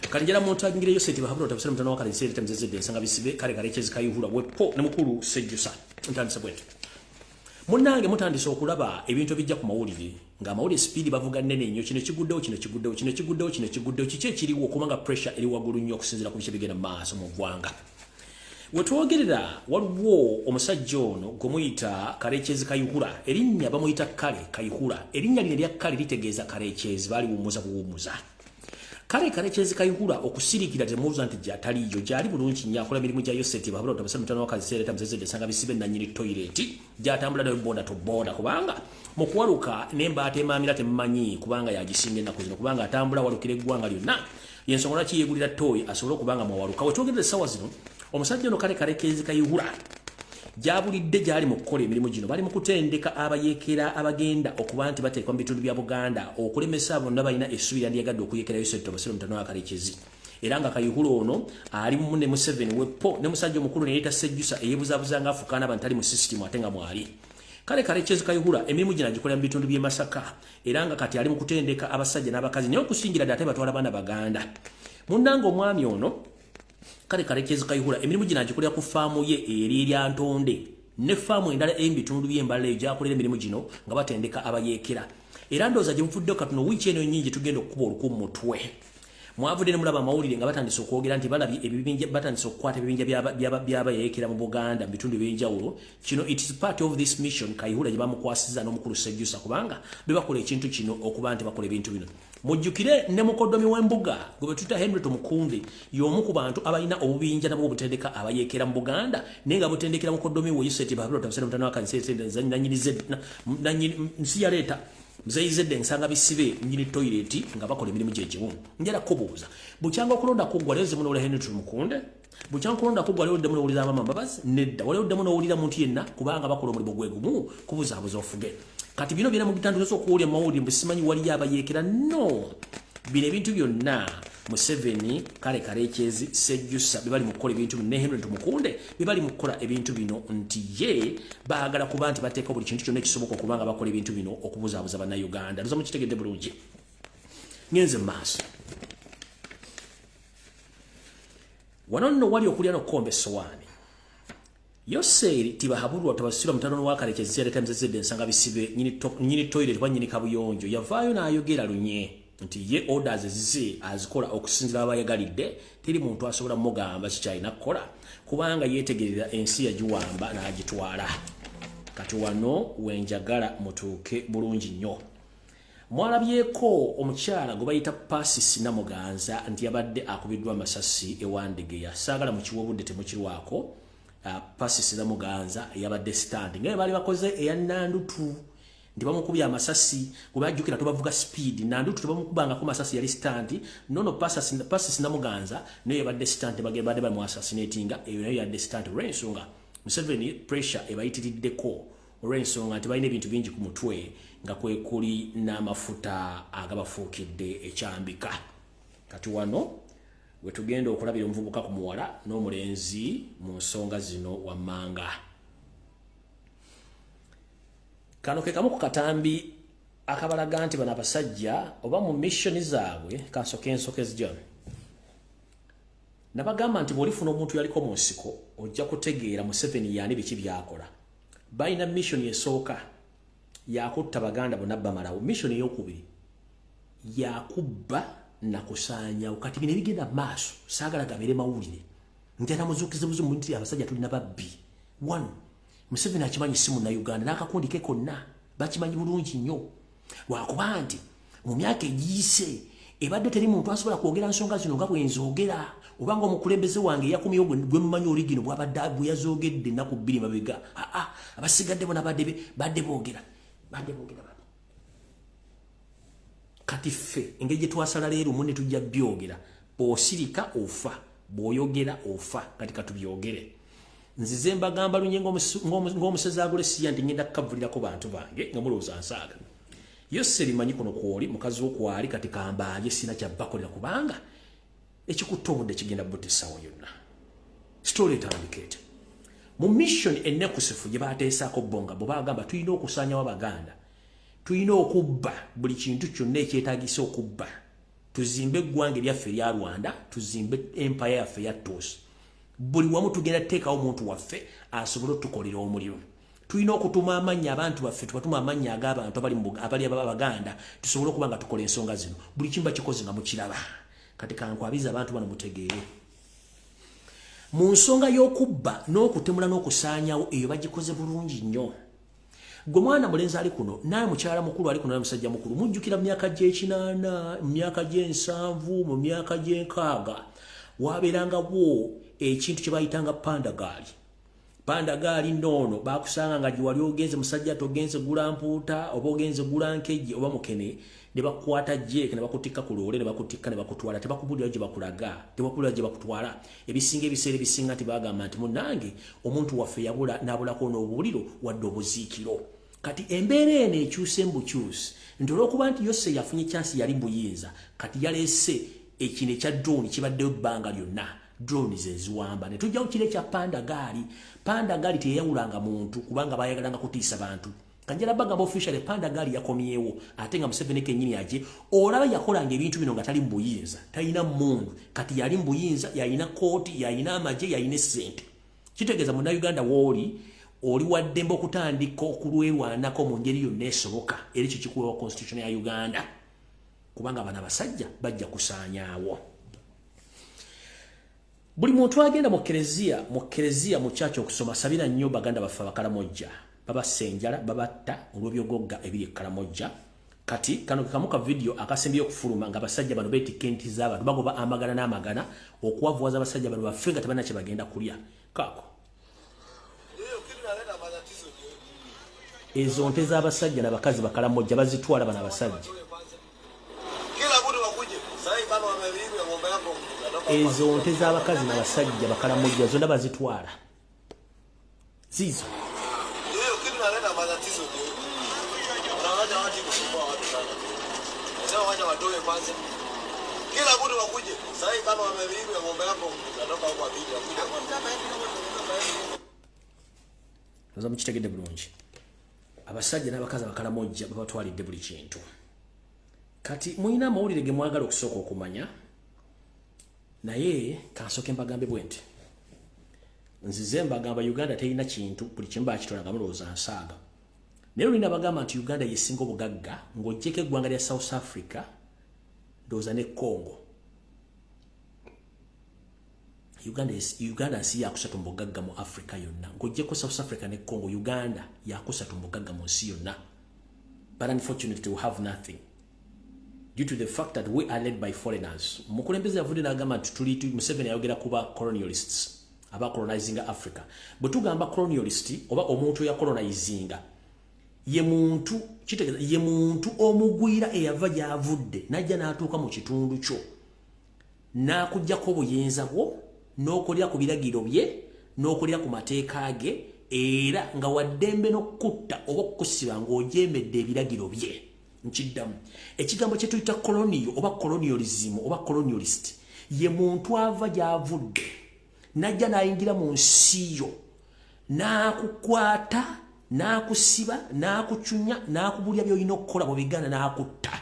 Speaker 1: kale njala muntu agingireyo sente bahabula otabusira mutano wakale nsere temzezedde ensanga bisibe kale ekezi kayihula wepo ne mukulu sejjusa ntandisa bwetu munnange mutandisa okulaba ebintu bijja ku mawulire ng'amawulire speed bavuga nnene nnyo kino kiguddewo kiki ekiriwo okubanga pressure eri waggulu nnyo okusinziira ku biki bigenda mu maaso mu ggwanga wetwogerera waliwo omusajja ono gomuyita Karekyezi Kayihura erinnya bamuyita Kale Kayihura erinnya lino lya Kale litegeeza Karekyezi bali wumuza buwumuza Karekyezi Kayihura okusirikira temuuza nti gyataliyo gyali bulungi nnyo akola mirimu gyayo seti babula otabasa mutano wakaziseera muzezedde sanga bisibe nanyini toilet gyatambula nayo boda to boda kubanga mukuwaluka nembaate emamira temumanyi kubanga yagisinga ennaku zino kubanga atambula walukira eggwanga lyonna yensonga lwaki yeegulira toyi asobole okubanga mwawaluka wetwogerera essaawa zino omusajja ono Karekyezi Kayihura gyabulidde gyali mu kukola emirimu gino bali mu kutendeka abayekera abagenda okuba nti bateekwa mu bitundu bya Buganda okulemesa bonna balina essuubira lyegadde okuyekerayo Endobeso mutano wa Karekyezi era nga Kayihura ono ali mu ne Museveni wepo ne musajja omukulu ne yeeta Sejjusa eyeebuzaabuza nga afukaana abantu ali mu system ate nga mwali Karekyezi Kayihura emirimu gino agikolera mu bitundu by'e Masaka era nga kati ali mu kutendeka abasajja n'abakazi naye okusingira ddala ate batwala baana Baganda munnanga omwami ono Karekyezi Kayihura emirimu gino agikolera ku faamu ye eri erya Ntonde ne faamu endala ebitundu by'embalala egyakolera emirimu gino nga batendeka abayekera era ndowooza gye muvuddeyo katuno wiiki eno nnyingi tugenda okukuba oluku mu mutwe mwavudde ne mulaba amawulire nga batandise okwogera nti balabye ebibinja batandise okukwata ebibinja by'abayekera mu Buganda mu bitundu eby'enjawulo kino it is part of this mission Kayihura gye bamukwasiza n'omukulu Sejjusa kubanga bebakola ekintu kino okuba nti bakola ebintu bino mujjukire ne mukoddomi w'embuga gwe tuta Henry Tumukunde y'omu ku bantu abalina obubinja nabo obutendeka abayekera mu Buganda naye nga butendekera mukoddomi we Yuseti babula otabusere mutano wa kanisa nsi yaleeta mzeyizedde nsanga bisibe nyini toilet nga bakola emirimu gyegimu njala kubuuza bukyanga okulonda kuggwa leze muno ola Henry Tumukunde bukyanga okulonda kuggwa leo ddemu n'owulira Mama Mbabazi nedda waliwo ddemu n'owulira muntu yenna kubanga bakola omulimu gwe gumu kubuzaabuza ofuge kati bino byonna mugitandika okuwulira mawulire mbu simanyi waliyo abayekera no bino ebintu byonna Museveni Karekyezi Sejjusa bibali mu kukola ebintu bino ne Henry Tumukunde bibali mu kukola ebintu bino nti ye baagala kuba nti bateeka buli kintu kyonna ekisoboka okubanga bakola ebintu bino okubuzaabuza bannayuganda ndoza mukitegedde bulungi ngenze maaso wano nno wali okulya n'okukomba essowaani Yoseri tibahabulwa tabasira mutano wa Karekyezi yaleta mzezedde nsanga bisibe nyini toilet wa nyini kabuyonjo yavaayo n'ayogera lunye nti ye orders zize azikola okusinzira abayagalidde teri muntu asobola mugamba kikyalina kukola kubanga yetegerera ensi yagiwamba n'agitwala kati wano wenjagala mutuuke bulungi nnyo mwalabyeko omukyala gwe bayita Pasisi Namuganza nti yabadde akubiddwa amasasi ewandegeya saagala mu kiwobudde temukirwako Pasisi Namuganza yabadde stand ngaye bali bakoze eya Nandutu ndi bamukubya amasasi kubajjukira tubavuga speed Nandutu tubamukubanga ku masasi yali stand nono Pasisi Namuganza naye yabadde stand bagenda bali mu assassinatinga eyo nayo yabadde stand rensonga Museveni pressure ebayitiriddeko olw'ensonga nti balina ebintu bingi ku mutwe nga kwe kuli n'amafuta agabafuukidde ekyambika kati wano we tugenda okulabira omuvubuka ku muwala n'omulenzi mu nsonga zino wammanga kano ke kamu ku katambi akabalaga nti bano abasajja oba mu missioni zaabwe kansoke zijja nabagamba nti bw'olifuna omuntu yaliko mu nsiko ojja kutegeera Museveni yaani biki byakola balina mission esooka yakutta Baganda bonna bamalawo mission ey'okubiri yakubba nakusaanya kati bino ebigenda maaso saagala gabere mawulire ntera muzuukize buzibu nti abasajja tulina babbi one Museveni akimanyi simu na Uganda n'akakundi ke konna bakimanyi bulungi nnyo lwakuba nti mu myaka egiyise ebadde teri muntu asobola kwogera nsonga zino nga bwenzogera obanga omukulembeze wange yakumyewo gwe mumanyi oligino bwabadde bweyazogedde ennaku bbiri mabega abasigadde bona badde boogera kati ffe engeri gye twasala leero munne tujja byogera bw'osirika ofa bw'oyogera ofa kati katubyogere nzize mbagamba lunye ng'omusezi agule siya nti ngenda kukavulirako bantu bange nga mulowooza nsaaga Yoseri manyi kuno kwoli mukazi wo kwali kati kambaye sina kyabakolera kubanga ekikutta obudde kigenda butessawo yonna story etandikete mu mission ennekusifu gye baateesaako bonga bwe bagamba tulina okusaanyawo Abaganda tulina okubba buli kintu kyonna ekyetaagisa okubba tuzimbe eggwanga eryaffe erya Rwanda tuzimbe empire yaffe ya Tosi buli wamu tugenda teekawo omuntu waffe asobole otukolera omulimu tulina okutuma amannya abantu baffe tubatuma amannya ag'abantu abali Abaganda tusobole okuba nga tukola ensonga zino buli kimba kikoze nga mukiraba kati kankwabiza abantu bano mutegeere mu nsonga y'okubba n'okutemula n'okusaanyawo eyo bagikoze bulungi nnyo. Gwe mwana mulenzi ali kuno naye mukyala mukulu ali kuno naye musajja mukulu mujjukira mu myaka gy'ekinaana mu myaka gy'ensanvu mu myaka gy'enkaaga waabeerangawo ekintu kye bayitanga pandagaali noono baakusanga nga gye wali ogenze musajja togenze gula mpuuta oba ogenze gula nkejje oba mukene ne bakukwata jeeke ne bakutikka ku loole ne bakutikka ne bakutwala tebakubulira gye bakulaga tebakubulira gye bakutwala ebiseera ebisinga nti bagamba nti munnange omuntu waffe yabula n'abulako n'obuliro wadde obuziikiro. Kati embeera eno ekyuse mbukyusi nti olw'okuba nti Yose yafunye chansi yali buyinza kati yaleese ekino ekya drone kibaddeyo ebbanga lyonna drone zeziwamba ne tujjawo kiro ekya pandagaali teyawulanga muntu kubanga bayagalanga kutiisa bantu. Kanjala bagamba officially pandagaali yakomyewo ate nga Museveni kennyini aje olaba yakolanga ebintu bino nga tali mbuyinza talina mmundu kati yali mbuyinza yalina kooti yalina amaje yalina essente. Kitegeeza mu Uganda wooli oli waddembe okutandika okulwerwanako mu ngeri yonna esoboka era ekyo kikuwewa constitution ya Uganda kubanga bana basajja bajja kusaanyaawo. Buli muntu agenda mu kereziya mu kyakyo okusoma sabira nnyo baganda baffe Abakaramojja babasenjala babatta olw'ebyogogga ebiri ekkaramojja. Kati kano kamuka video akasembye okufuluma nga basajja bano beetikka enti z'abantu bagoba amagana n'amagana okuwavuwaza abasajja bano baffe nga tebalina kye bagenda kulya. Kaako ezo nte z'abasajja n'abakazi Bakaramojja bazitwala bano abasajja. Ezo nte z'abakazi n'abasajja Bakaramojja zonna bazitwala zizo. Oza mukitegedde bulungi abasajja n'abakazi Bakaramojja babatwalidde buli kintu. Kati muyina amawulire ge mwagala okusooka okumanya naye kansooke mbagambe bwe nti nzize mbagamba Uganda terina kintu buli kimu baakitwala mulowooza nsaaga naye olina bagamba nti Uganda yesinga obugagga ng'oggyeko eggwanga lya South Africa ndowooza ne Congo. Uganda nsi yakusatu mu bugagga mu Africa yonna ng'oggyeko South Africa ne Congo Uganda yakusatu mu bugagga mu nsi yonna but unfortunately we have nothing due to the fact that we are led by foreigners. Mukulembeze yavudde n'agamba nti tuli Museveni ayogera kuba colonialists aba colonizing Africa. Bwe tugamba colonialist oba omuntu ya colonizinga ye muntu kitegeeza ye muntu omugwira eyava gy'avudde najja n'atuuka mu kitundu kyo n'akuggyako obuyinza bwo n'okolera ku biragiro bye n'okolera ku mateeka ge era nga waddembe n'okutta oba okukusiba ng'ojeemedde ebiragiro bye. Nkiddamu ekigambo kye tuyita colonial oba colonialism oba colonialist ye muntu ava gy'avudde najja n'ayingira mu nsi yo n'akukwata n'akusiba n'akucunya n'akubulya by'olina okukola mu Biganda n'akutta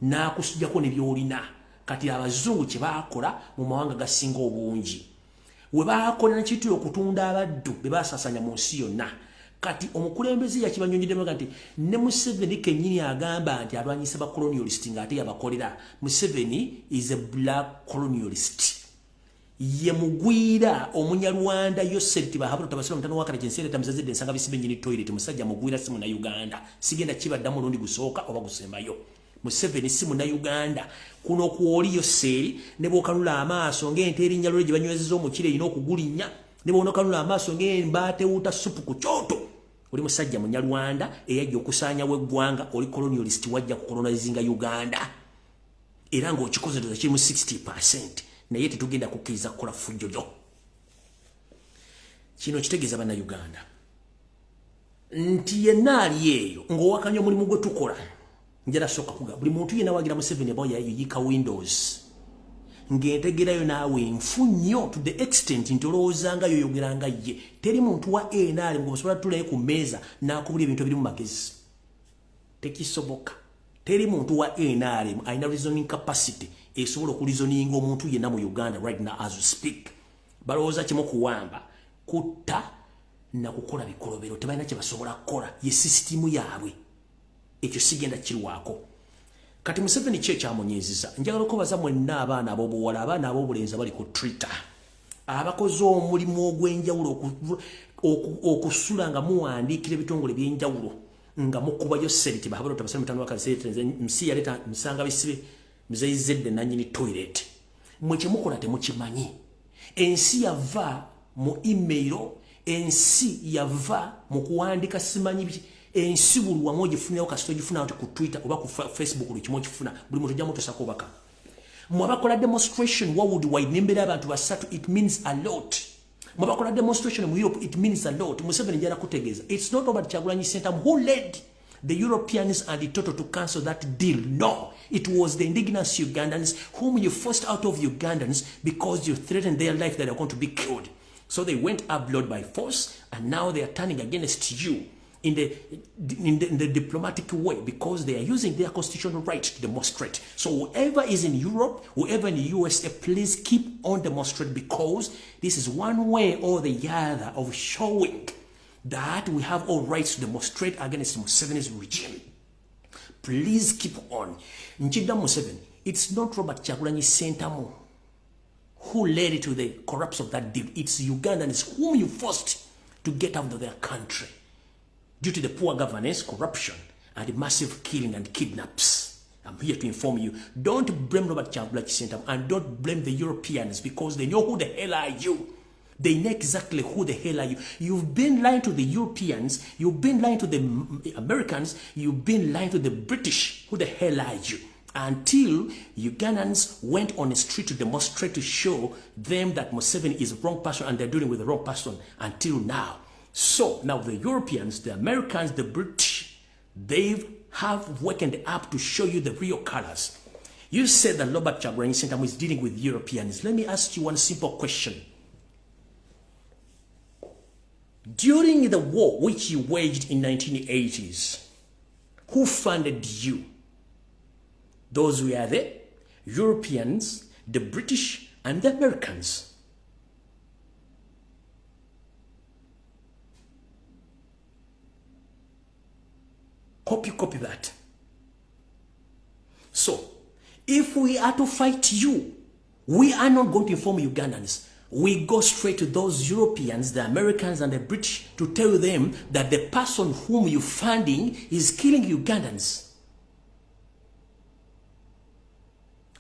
Speaker 1: n'akusujjako ne by'olina. Kati abazungu kye baakola mu mawanga gasinga obungi we baakola nekitula okutunda abaddu be baasasanya mu nsi yonna. Kati omukulembeze yakibanyonyiddemu nti ne Museveni kennyini agamba nti alwanyisa ba colonialist ng'ate yabakolera. Museveni is a black colonialist. Ye mugwira omunyarwanda Yose tibahabula tabasira mutano wakati jensere tamzazide nsanga bisibe nyini toilet musajja mugwira simu na Uganda sigenda kibaddamu lundi gusooka oba gusembayo. Museveni simu na Uganda kuno kuoli Yose ne bokanula amaaso ng'ente erinnya lole gye banywezeza omukire ino okugulinya ne bonokanula amaaso ng'embate uta supu ku kyoto. Oli musajja munyarwanda eyajja okusaanya weggwanga oli colonialist wajja ku colonizinga Uganda era ng'okikoze ndoza kiri mu 60% naye tetugenda kukkiriza kukola fujjo lyo. Kino kitegeeza banna Uganda nti yenna ali eyo ng'owakanya omulimu gwe tukola njala soka kuga buli muntu yenna wagira Museveni eboya yiyika Windows ng'entegerayo naawe nfu nnyo to the extent nti olowoozanga yoyogeranga ye teri muntu wa NRM ng'osobola tutulayo ku mmeeza n'akubula ebintu ebiri mu magezi tekisoboka. Teri muntu wa NRM alina reasoning capacity esobola okulizoninga omuntu yenna mu Uganda right now as we speak. Balowooza kimu kuwamba kutta na kukola bikolobero tebalina kye basobola kukola ye sisitimu yaabwe ekyo sigenda kirwako. Kati Museveni kye kyamunyiiziza njagala okubaza mwenna abaana ab'obuwala abaana ab'obulenzi abali ku Twitter abakoze omulimu ogw'enjawulo okusula nga muwandiikira ebitongole by'enjawulo nga mukubayo seriti bahabula tabasala mutano wakazetenze msi yaleta msanga bisibe mzeyizedde nanyini toilet mweche mukola temukimanyi ensi yava mu email ensi yava mu kuwandika simanyi ensi buli wamu ogifunirawo kasita ogifuna ku Twitter oba ku Facebook buli kimu okifuna buli muntu ojja mutosako baka mwabakola demonstration worldwide nembera abantu basatu it means a lot mwabakola demonstration mu Europe it means a lot Museveni njala kutegeza it's not about Kyagulanyi Ssentamu who led the Europeans and the Toto to cancel that deal. No, it was the indigenous Ugandans whom you forced out of Ugandans because you threatened their life that they are going to be killed. So they went abroad by force and now they are turning against you in the diplomatic way because they are using their constitutional right to demonstrate. So whoever is in Europe, whoever in the USA, please keep on demonstrating because this is one way or the other of showing that we have all rights to demonstrate against Museveni's regime. Please keep on. Njida Museveni, it's not Robert Kyagulanyi Ssentamu who led to the corruption of that deal. It's Ugandans whom you forced to get out of their country due to the poor governance, corruption, and massive killing and kidnaps. I'm here to inform you. Don't blame Robert Kyagulanyi Ssentamu and don't blame the Europeans because they know who the hell are you. They know exactly who the hell are you. You've been lying to the Europeans. You've been lying to the Americans. You've been lying to the British. Who the hell are you? Until Ugandans went on the street to demonstrate to show them that Museveni is the wrong person and they're dealing with the wrong person until now. So now the Europeans, the Americans, the British, they have wakened up to show you the real colors. You said that Robert Kyagulanyi Ssentamu is dealing with Europeans. Let me ask you one simple question. During the war which you waged in 1980s, who funded you? Those were the Europeans, the British, and the Americans. Hope you copy that. So, if we are to fight you, we are not going to inform Ugandans. We go straight to those Europeans, the Americans, and the British to tell them that the person whom you're funding is killing Ugandans.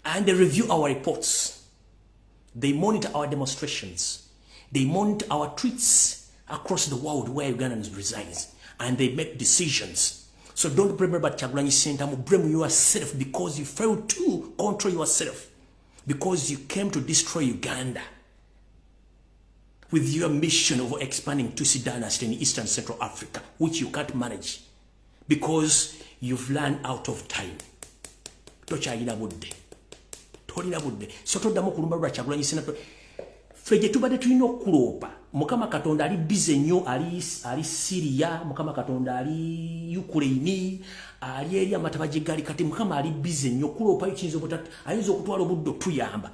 Speaker 1: And they review our reports. They monitor our demonstrations. They monitor our tweets across the world where Ugandans reside. And they make decisions. So don't blame about Kyagulanyi Ssentamu. Blame yourself because you failed to control yourself. Because you came to destroy Uganda. With your mission of expanding Tutsi dynasty in Eastern Central Africa, which you can't manage because you've run out of time. Tochayina budde. Tolina budde. Soto damo kulumba lwa Kyagulanyi Ssentamu. Fege tubade tulina okulopa. Mukama Katonda ali busy nnyo, ali Syria, Mukama Katonda ali Ukraine, ali eri amatabaje gali kati Mukama ali busy nnyo kulopa ikinzo botatu. Ayinza okutwala obuddo tuyamba.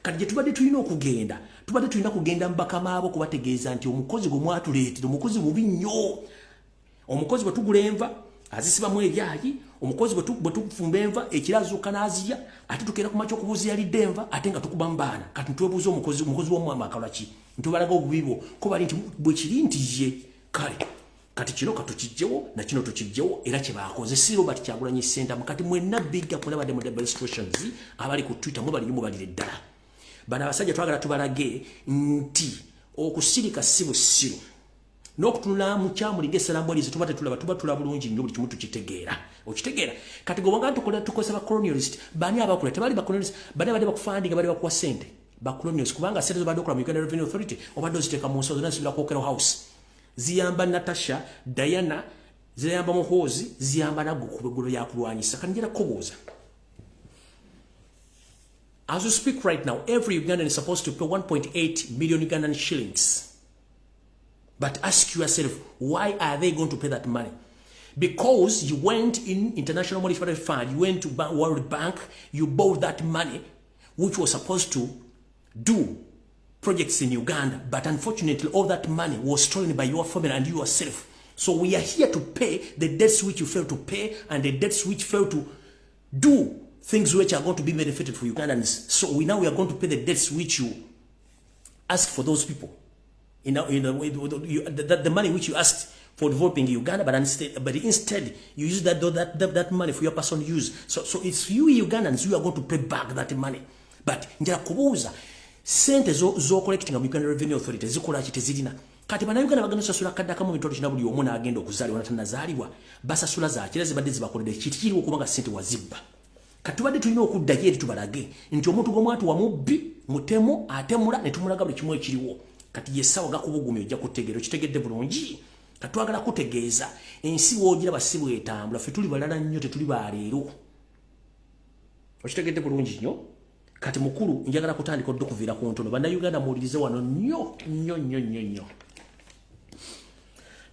Speaker 1: Kati tubade tulina okugenda. Tubade tulina kugenda mbakama abo kubategeeza nti omukozi gwe mwatuleetera omukozi mubi nnyo. Omukozi bwe tugula enva azisiba mu ebyayi, omukozi bwe tufumba enva ekirazuuka n'azirya ate tukeera ku makya okubuuza yali denva ate nga tukuba mbaana. Kati twebuuza omukozi w'omwama akola ki? Ntubalaga obubibo ko bali nti bwe kiri nti ye kale kati kino katukijjewo na kino tukijjewo era kye baakoze si Robert Kyagulanyi Ssentamu. Kati mwenna bigga kulaba demonstrations abali ku Twitter mu bali balire ddala. Bana abasajja twagala tubalage nti okusirika si busiru n'okutunula mu kyamulinga essalambwalize tuba tetulaba bulungi nnyo buli kimu tukitegeera. Okitegeera kati gobanga tukosa ba colonialist bani abakula tebali ba colonialist bani abadde bakufandinga bali bakuwa ssente ba colonialist kubanga ssente zibadde okola mu Uganda Revenue Authority obadde oziteeka mu nsozi nasibira ku Okero House ziyamba Natasha Diana ziyamba Muhoozi ziyamba naggo ku bigulu yakulwanyisa. Kati njera kubuuza as we speak right now, every Ugandan is supposed to pay 1.8 million Ugandan shillings. But ask yourself, why are they going to pay that money? Because you went in International Monetary Fund, you went to World Bank, you borrowed that money, which was supposed to do projects in Uganda. But unfortunately, all that money was stolen by your family and yourself. So we are here to pay the debts which you failed to pay and the debts which failed to do things which are going to be benefited for Ugandans. So we are going to pay the debts which you ask for those people. The money which you asked for developing Uganda, but instead you use that money for your personal use. So it's you Ugandans who are going to pay back that money. But njala kubuuza sente zo collecting mu Uganda Revenue Authority zikola kiti zirina. Kati bana Uganda bagenda sasula kadda kama mitolo kina buli omuna agenda okuzaliwa natanazaliwa basasula za kira zibadde zibakolede kiti kiri okubanga sente wazibba. Kati badde tulina okudda yeri tubalage nti omuntu gomwatu wa mubbi mutemo atemula ne tumulaga buli kimwe kiriwo. Kati yesawa gakubugumyo ojja kutegeera kitegedde bulungi. Katwagala kutegeeza ensi wogira basibu etambula fe tuli balala nnyo tetuli baleero. Okitegedde bulungi nnyo. Kati mukulu njagala kutandika okuviira ku ntono banda Uganda muwulirize wano nnyo.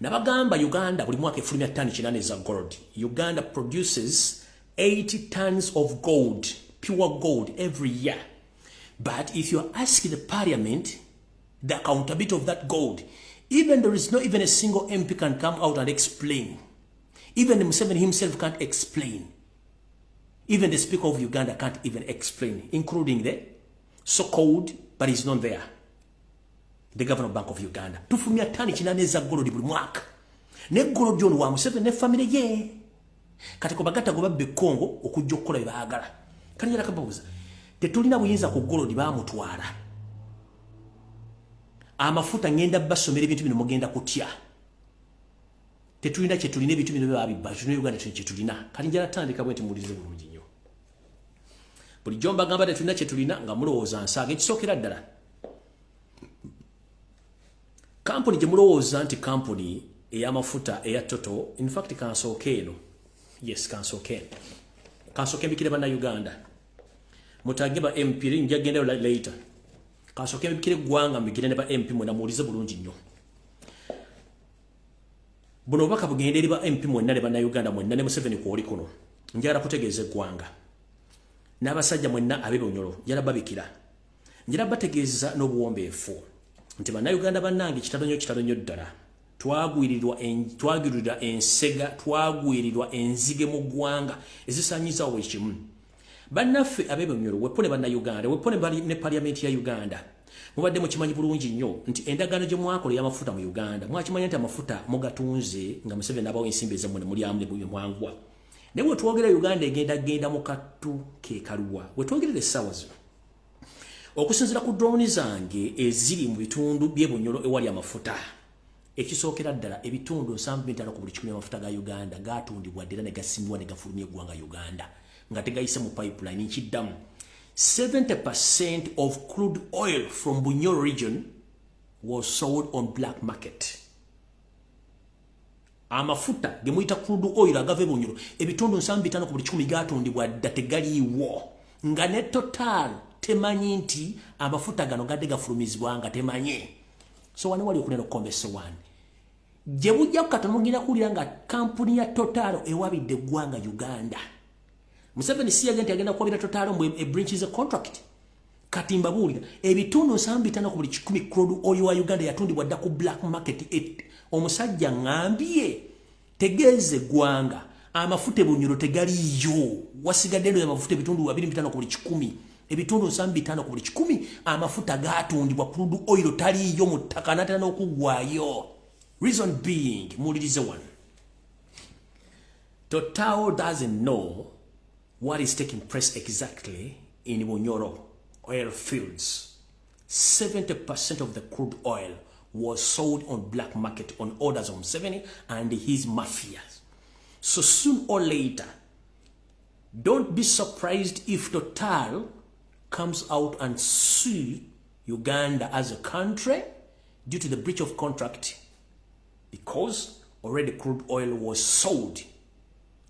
Speaker 1: Nabagamba Uganda buli mwaka efulumya ttani 8 za gold. Uganda produces 80 tons of gold, pure gold every year. But if you ask the parliament the accountability of that gold, even there is not even a single MP can come out and explain. Even Museveni himself can't explain. Even the Speaker of Uganda can't even explain, including the so-called, but he's not there, the Governor Bank of Uganda. Tufumia tani 8 za gold buli mwaka. Ne gold John wa Museveni ne family ye. Kati ko bagata go babbe Kongo okujja okukola byagala. Kanjira kababuza. Tetulina buyinza ku gold ba mutwala. Amafuta ngenda basomera ebintu bino mugenda kutya. Tetulina kyetulina ebintu bino babibba. Tulina Uganda kyetulina. Kanjira tandika bwenti mulize bulungi nnyo. Buli jomba gamba tetulina kyetulina nga mulowooza nsaaga ekisokera ddala. Company gye mulowooza nti company ey'amafuta eya Total, in fact kansooke eno. Yes, kansooke mbikire bana Uganda. Mutageba MP njja genda later. Kansooke mbikire gwanga mbikire ne ba MP mwena mulize bulungi nnyo. Buno baka bugende eri ba MP mwena ne bana Uganda mwena ne Museveni ko oli kuno. Njagala kutegeeza gwanga. N'abasajja mwena abebonyolo njala babikira. Njala bategeeza n'obuwombeefu. Nti bana Uganda bannange kitadonyo ddala. Twagwirirwa ensega, twagwirirwa enzige mu ggwanga ezisanyiza wekimu. Bannaffe abebonyolo wepone bana Uganda, wepone ne parliament ya Uganda. Mubadde mukimanyi bulungi nnyo nti endagaano gye mwakola y'amafuta mu Uganda mwakimanyi nti amafuta mugatunze nga Museveni abawo ensimbi ezammwe ne mulyamu ne mwangwa. Naye wetwogera Uganda egenda mu kattu ke kaluwa. Wetwogerera essaawa zino okusinziira ku drone zange eziri mu bitundu by'ebonyolo ewali amafuta. Ekisookera ddala ebitundu 75 ku buli 100 amafuta ga Uganda gatundibwa ddala ne gasimbwa ne gafulumya eggwanga Uganda nga tegayise mu pipeline nkiddamu. 70% of crude oil from Bunyoro region was sold on black market. Amafuta gemuyita crude oil agave Bunyoro ebitundu 75 ku buli 100 gatundibwa ddala tegaliiwo nga ne Total temanyi nti amafuta gano gadde gafulumizibwa nga temanyi. So wano wali okunena okukombesa wani. Gye bujja kukata mugenda kuwulira nga kampuni ya Total ewabidde eggwanga Uganda. Museveni si agenti agenda kuwabira Total mbu ebreaches a contract. Kati mbabuulira ebitundu 75 ku buli 100 crude oil wa Uganda yatundibwa dda ku black market. Omusajja ngambye tegeeze eggwanga amafuta Bunyoro tegaliyo. Wasigadde ndo amafuta ebitundu 25 ku buli 100. Ebitundu 75 ku buli 100 amafuta gatundibwa crude oil taliyo mu ttaka natera n'okugwayo. Reason being, mulirize one. Total doesn't know what is taking place exactly in Bunyoro oil fields. 70% of the crude oil was sold on black market on orders of Museveni and his mafias. So soon or later, don't be surprised if Total comes out and sue Uganda as a country due to the breach of contract because already crude oil was sold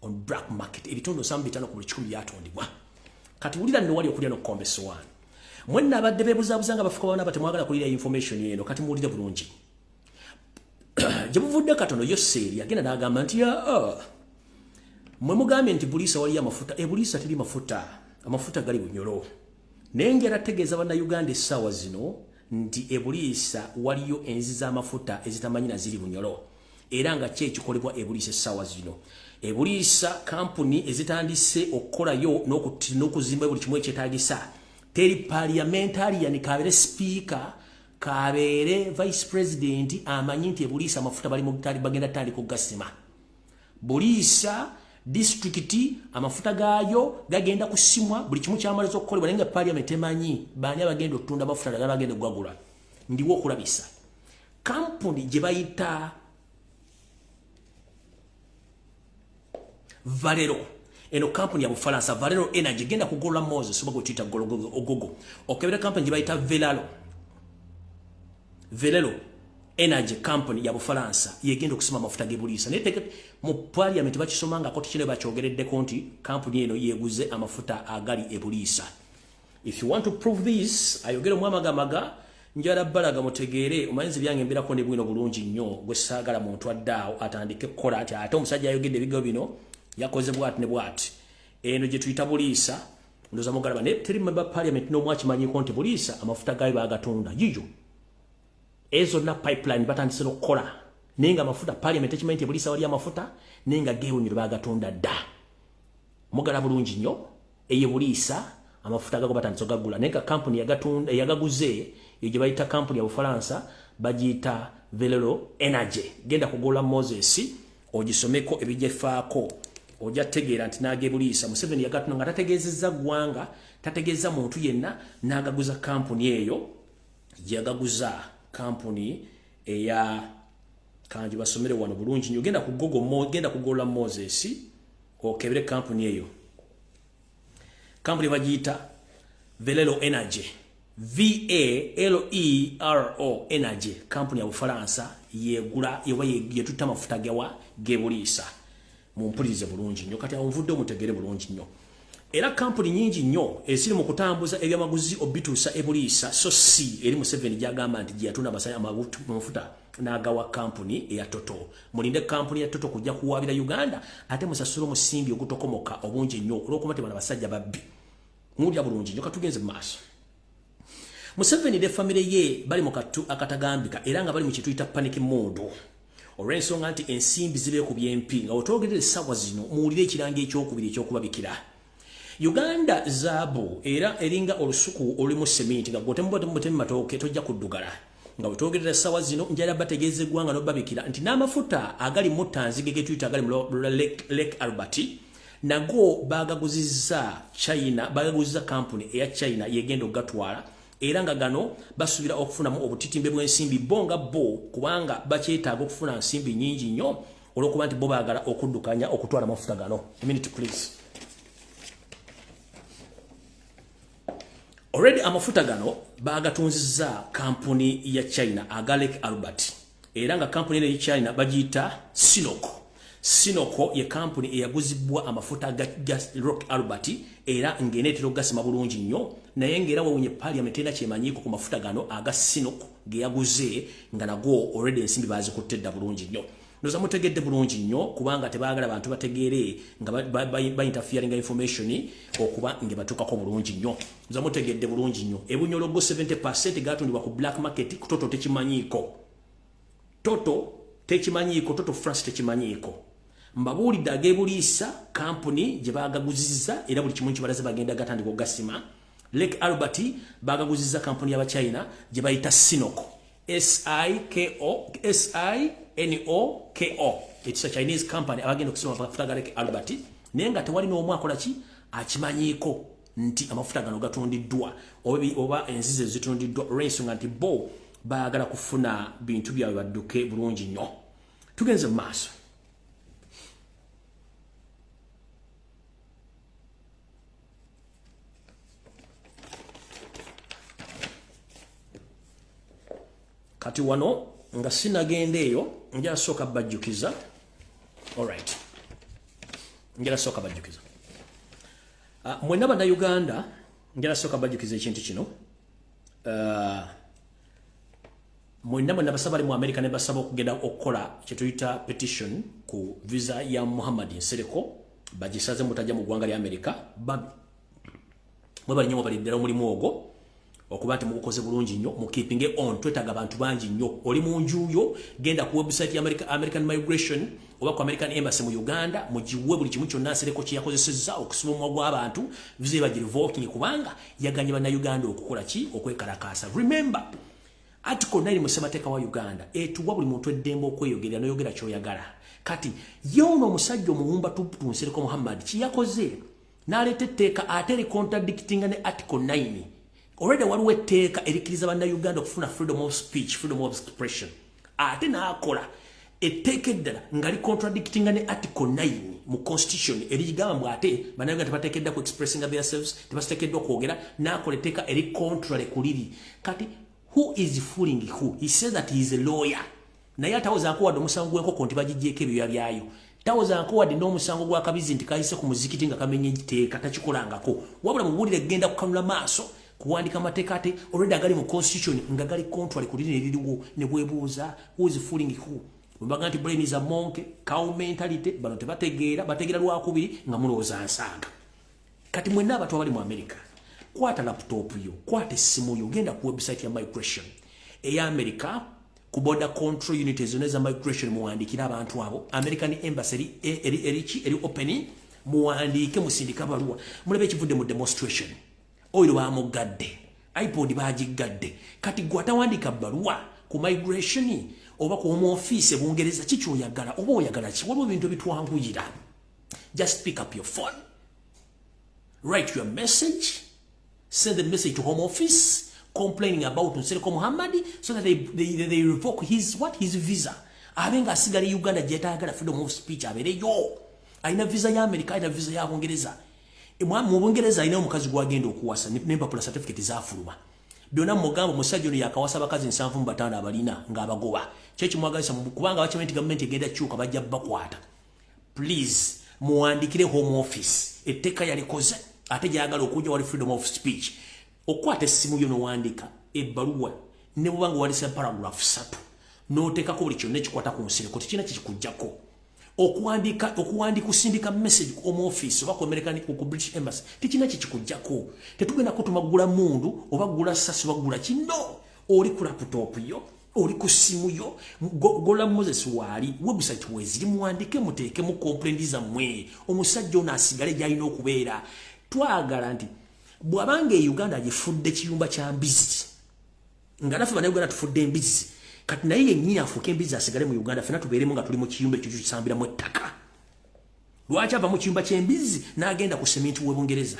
Speaker 1: on black market. Ebitondo 75 ku buli 100 yatondibwa. Kati wulira nno wali okulya n'okukombesa wano. Mwenna abadde beebuzabuzanga bafuka bana bati mwagala kulira information eno kati muwulire bulungi. Gye muvudde katono yo seeri agenda n'agamba nti mwe mugambye nti Buliisa wali amafuta. Buliisa teri mafuta. Amafuta gali Bunyoro. Nengera tegeeza bana Uganda essaawa zino nti Buliisa waliyo enzi z'amafuta ezitamanyi na ziri Bunyoro. Era nga kye kikolebwa Buliisa essaawa zino. Buliisa kampuni ezitandise okukolayo n'okuzimba buli kimu ekyetaagisa. Teri parliamentarian kabere speaker kabeere vice president amanyi nti ebuliisa amafuta bali mu ttali bagenda ttali kugasima. Buliisa district amafuta gaayo gagenda kusimwa buli kimu kyamaliza okukolebwa naye nga parliament emanyi baani abagenda okutunda amafuta ddala bagenda okugagula. Ndiwo okulabisa. Kampuni gye bayita Valero. Eno kampuni ya Bufaransa Valero Energy genda kugula Moses soba gutita ogogo. Okebera kampuni gye bayita Valero Energy Company ya Bufaransa yegenda okusima amafuta gebuliisa. Neteke mu parliament bakisomanga ko tikine bakyogeredde konti kampuni eno yeguze amafuta agali ebuliisa. If you want to prove this, ayogera mwamagamaga njala balaga mutegeere omanzi byange mbira ko ne bwino bulungi nnyo gwe saagala muntu addaawo atandike kola ate omusajja ayogedde bigo bino yakoze bwati ne bwati. Eno gye tuyita buliisa ndoza mugalaba ne teri member parliament no mwakimanyi konti buliisa amafuta gayo bagatunda yiyo. Ezo na pipeline batandise okukola nenga amafuta parliament ekimanyi buliisa wali amafuta nenga geewunyiro bagatunda dda. Mugala bulungi nnyo eye buliisa amafuta gago batandise okugagula nenga company yagatunda yagaguze ye bayita company ya Bufaransa bagiyita Valero Energy. Genda kugula Moses ogisomeko ebijefaako ojja tegeera nti nagebuliisa Museveni yagatuna nga tategeezezza gwanga tategeeza muntu yenna nagaguza company eyo yagaguza company eya kanji basomere wano bulungi nnyo. Genda kugola Moses okebere company eyo. Company bagiyita Valero Energy VALERO Energy company ya Bufaransa yegula yetuta amafuta gawa gebuliisa. Mumpulirize bulungi nnyo kati awunvudde omutegere bulungi nnyo. Era company nyingi nnyo eziri mu kutambuza ebyamaguzi obituusa ebuliisa so si eri Museveni gyagamba nti gyatunda amafuta n'agawa company eya Toto. Mulinde company ya Toto kujja kuwabira Uganda ate musasula omusimbi ogutokomoka obungi nnyo olw'okuba bano basajja babbi. Mulya bulungi nnyo katugenze mu maaso. Museveni de family ye bali mu akatagambika era nga bali mu kituyita panic mode. Olw'ensonga nti ensimbi zibe ku BMP nga otwogerere essawa zino muwulire ekiranga ekyokubiri ekyokubabikira. Uganda zaabu era eringa olusuku olulimu sementi nga gwotemubotemu matooke tojja kuddugala. Nga otwogerere essawa zino njala bategeeze eggwanga n'obabikira nti n'amafuta agali mu Tanzige getuyita agali mu Lake Albert nago bagaguzizza China bagaguzizza company eya China yegenda ogatwala. Era nga gano basubira okufunamu obutitimbe bw'ensimbi bonga bo kubanga bakyetaaga okufuna ensimbi nyingi nnyo olw'okuba nti bo baagala okuddukanya okutwala amafuta gano. A minute please. Already amafuta gano bagatunzizza kampuni ya China aga Lake Albert. Era nga kampuni ya China bagiyita Sinoko ye kampuni eyaguzibwa amafuta ga Lake Albert era ng'eneetera ogasima bulungi nnyo naye ng'era wewunye parliament ena kyemanyiko ku mafuta gano aga Sinoko ge yaguze nga nago already ensimbi bazikutte dda bulungi nnyo. Ndoza mutegedde bulungi nnyo kubanga tebaagala abantu bategeere nga ba-interfering information okuba nge batuukako bulungi nnyo. Ndoza mutegedde bulungi nnyo ebunyologo 70% gatundibwa ku black market ku Toto tekimanyiko. Toto France tekimanyiko. Mbabuulidde agebuliisa company gye baagaguzizza era buli kimu kibalaze bagenda gatandika ogasima. Lake Albert baagaguzizza company y'Abachina gye bayita Sinoko. SINOKO. It's a Chinese company abagenda okusima amafuta ga Lake Albert naye nga tewali n'omu akola ki akimanyiiko nti amafuta gano gatundiddwa oba enzize zitundiddwa olw'ensonga nti bo baagala kufuna bintu byabwe badduke bulungi nnyo. Tugenze mu maaso. Kati wano nga sinagenda eyo njala sooka bajjukiza. Alright. Njala sooka bajjukiza. Mwenna bana Uganda njala sooka bajjukiza ekintu kino. Mwenna basaba mu America ne basaba okugenda okukola kyetuyita petition ku visa ya Muhammad Nsereko bagisaze mutajja mu ggwanga lya America. Mwe bali nnyo bali ddala omulimu ogwo okuba nti mugukoze bulungi nnyo mukipinge on twetaaga abantu bangi nnyo. Oli mu njuyo genda ku website ya American Migration oba ku American Embassy mu Uganda mugiwe buli kimu kyonna Nsereko kye yakozesezza okusima omumwa gw'abantu viza bagi revoking kubanga yaganye bannayuganda okukola ki okwekalakaasa. Remember Article 9 mu ssemateeka wa Uganda etuwa buli muntu eddembe okweyogerera n'oyogera ky'oyagala. Kati yono omusajja omuwumba Nsereko Muhammad kiyakoze n'aleeta etteeka ate contradicting ne Article 9. Already waliwo etteeka erikkiriza bannayuganda okufuna freedom of speech, freedom of expression. Ate n'akola etteeka eddala nga contradicting ne Article 9 mu constitution erigamba ate bannayuganda tebateekeddwa ku expressing themselves, tebateekeddwa kwogera, n'akola etteeka eri contrary kuliri. Kati who is fooling who? He says that he is a lawyer. Naye atawoza nkuwadde omusango gw'enkoko nti bagijjeeko ebyoya byayo. Tawoza nkuwadde n'omusango gwa kabizi nti kayise ku muzikiti nga kamenye ekiteeka takikolangako. Wabula mubuulire genda kukanula maaso kuwandika amateeka ate already agali mu constitution nga gali contrary ku liri eririwo ne bwebuuza who is fooling who? Mbaga nti brain is a monkey, cow mentality, bano tebategeera, bategeera lwakubiri nga mulowooza nsaaga. Kati mwenna abantu abali mu America, kwata laptop yo, kwata essimu yo, genda ku website ya migration eya America, ku border control unit ezoneza migration muwandikira abantu abo, American embassy eri opening, muwandike musindika baluwa, mulabe ekivudde mu demonstration. Oyo bamugadde, iPod bagigadde. Kati gwatawandika baluwa ku migration oba ku home office e Bungereza kiki oyagala oba oyagala ki? Waliwo ebintu bitwanguyira. Just pick up your phone, write your message, send the message to home office complaining about Nsereko Muhammad so that they revoke his visa. Abenga asigale Uganda jetagala freedom of speech abereyo. Aina visa ya America, aina visa ya Bungereza. Mu Bungereza aina omukazi gwagenda okuwasa n'empapula certificate zafuluma. Byonna mugambo musajja ono yakawasa bakazi 7 abalina ng'abagoba. Kyeki mwagalisa kubanga bakimenti government egenda kyuka bajja bakwata. Please muwandikire home office etteeka yalikoze ate gyagala okujja wali freedom of speech. Okwata essimu yo n'owandika ebbaluwa ne bwanga wandisa paragraph 3 n'oteekako buli kyonna ekikwata ku Nsereko tekina kikujjako. Okuwandika kusindika message ku home office oba ku American ku British Embassy tekina kikujjako. Tetugenda kutumagula mundu oba gula sasi bagula kino. Oli ku laptop yo, oli ku simu yo, gola Moses wali website weziri muwandike muteeke mu complaint zammwe. Omusajja ono asigale gy'alina okubeera. Twagala nti bw'abanga e Uganda gifudde kiyumba kya mbizi nga naffe bannayuganda tufudde embizi, kati naye yennyini afuuke embizi asigale mu Uganda ffenna tubeeremu nga tuli mu kiyumba ekyo kisambiramu ettaka. Lwaki ava mu kiyumba ky'embizi n'agenda ku seminti w'e Bungereza?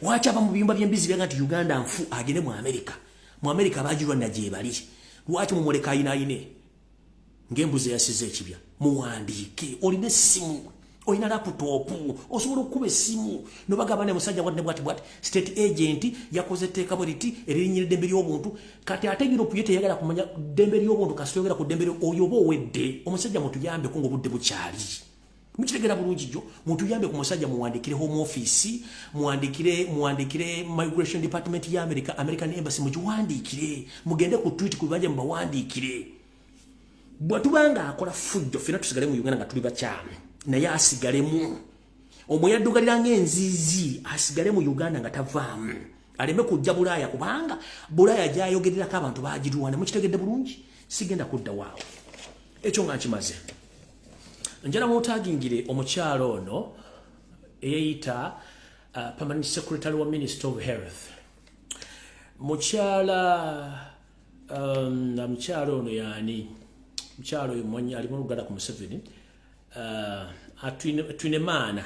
Speaker 1: Lwaki ava mu biyumba by'embizi byaga nti Uganda nfu agende mu America? Mu America baagirwanna gye bali. Lwaki mumuleka ayinaayine ng'embuzi eyasize ekibya? Muwandiike. Olina essimu, olina laptop, osobola okukuba essimu n'obagamba ne musajja bwati state agent yakoze etteeka bw'eriti eririnnyira eddembe ly'obuntu. Kati ate Europe ye teyagala kumanya ddembe ly'obuntu kasi toyogera ku ddembe oyo oba owedde. Omusajja mutuyambeko ng'obudde bukyali. Mukitegera bulungi jjo, mutuyambe ku musajja muwandikire home office, muwandikire migration department ya America, American embassy mugiwandikire, mugende ku tweet ku bajja mbawandikire. Bwatubanga akola fujjo ffenna tusigale mu Uganda nga tuli bakyami. Naye asigalemu omweyaddugalira ng'enzizi asigale mu Uganda nga tavaamu aleme kujja Bulaaya kubanga Bulaaya gy'ayogererako abantu baagirwana. Mukitegedde bulungi, sigenda kudda waawo ekyo nga nkimaze. Njala mutagingire omukyalo ono eyeyita permanent secretary wa Minister of Health. Mukyalo ono yani mukyalo oyo mwanyi ali mu Luganda ku Museveni. Atwine maana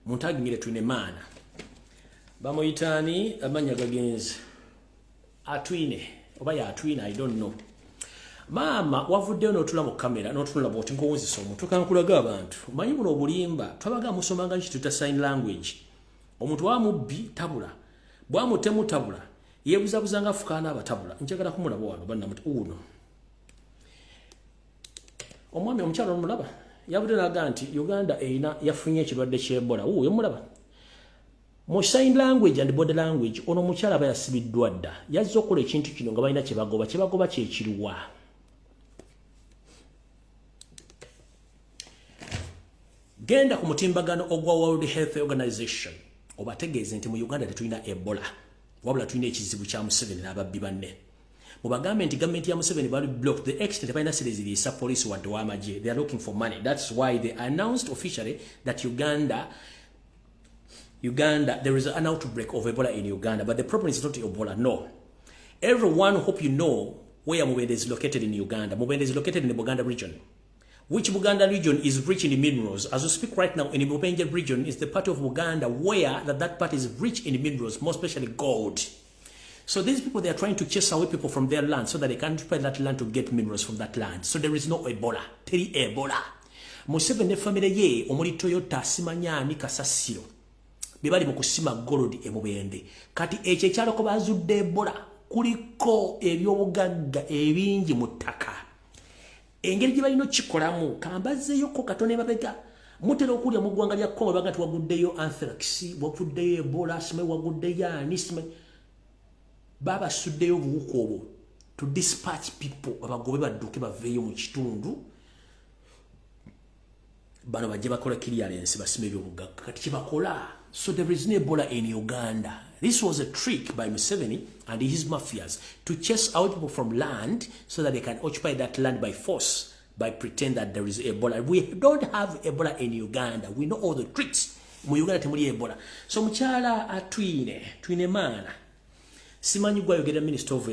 Speaker 1: muntagingire twine maana bamuyitani amanya gagenzi atwine oba ya atwine I don't know. Mama wavuddeyo n'otula mu kamera n'otunula bw'oti nkowozesa omuntu kankulaga abantu manyi buno obulimba twabaga musomanga nki tuta sign language. Omuntu wamubbi tabula bwamutemu tabula yeebuzabuzanga afukaana abatabula. Njagala kumulaba wano bannamuti uno omwami omukyalo omulaba yavudde n'aga nti Uganda erina yafunye ekirwadde ky'Ebola. Wuuyo mulaba mu sign language and body language ono omukyala aba yasibiddwa dda. Yazze okukola ekintu kino nga balina kyebagoba kyekiruwa. Genda ku mutimbagano ogwa World Health Organization obategeeze nti mu Uganda tetulina Ebola wabula tulina ekizibu kya Museveni n'ababbi banne. Mubagambe nti government ya Museveni bali blocked the extent of series the police wadde w'amagye. They are looking for money. That's why they announced officially that Uganda Uganda, there is an outbreak of Ebola in Uganda, but the problem is not Ebola, no. Everyone hope you know where Mubende is located in Uganda. Mubende is located in the Buganda region. Which Buganda region is rich in minerals? As we speak right now, in the Mubende region is the part of Uganda where that part is rich in minerals, more especially gold. So these people, they are trying to chase away people from their land so that they can spread that land to get minerals from that land. So there is no Ebola. Teri Ebola. Museveni family ye omuli Toyota simanyani kasasiro. Bibali mukusima gold e Mubende. Kati eche kyalo ko bazudde Ebola. Kuliko ebyobugagga ebingi mu ttaka. Engeri gye balino kikolamu kambazeeyo ko katone mabega. Mutera okulya mu ggwanga lya Congo bagati waguddeyo anthrax, waguddeyo Ebola, sime waguddeyo anisme. Baba suddeyo buwuka obwo to dispatch people abagobe badduke baveeyo mu kitundu. Bano bajje bakola clearance basime ebyobugagga. Kati kibakola. So there is no Ebola in Uganda. This was a trick by Museveni and his mafias to chase out people from land so that they can occupy that land by force, by pretend that there is Ebola. We don't have Ebola in Uganda. We know all the tricks. Mu Uganda temuli Ebola. So muchala twine mana. Simanyi gwa yogera Minister of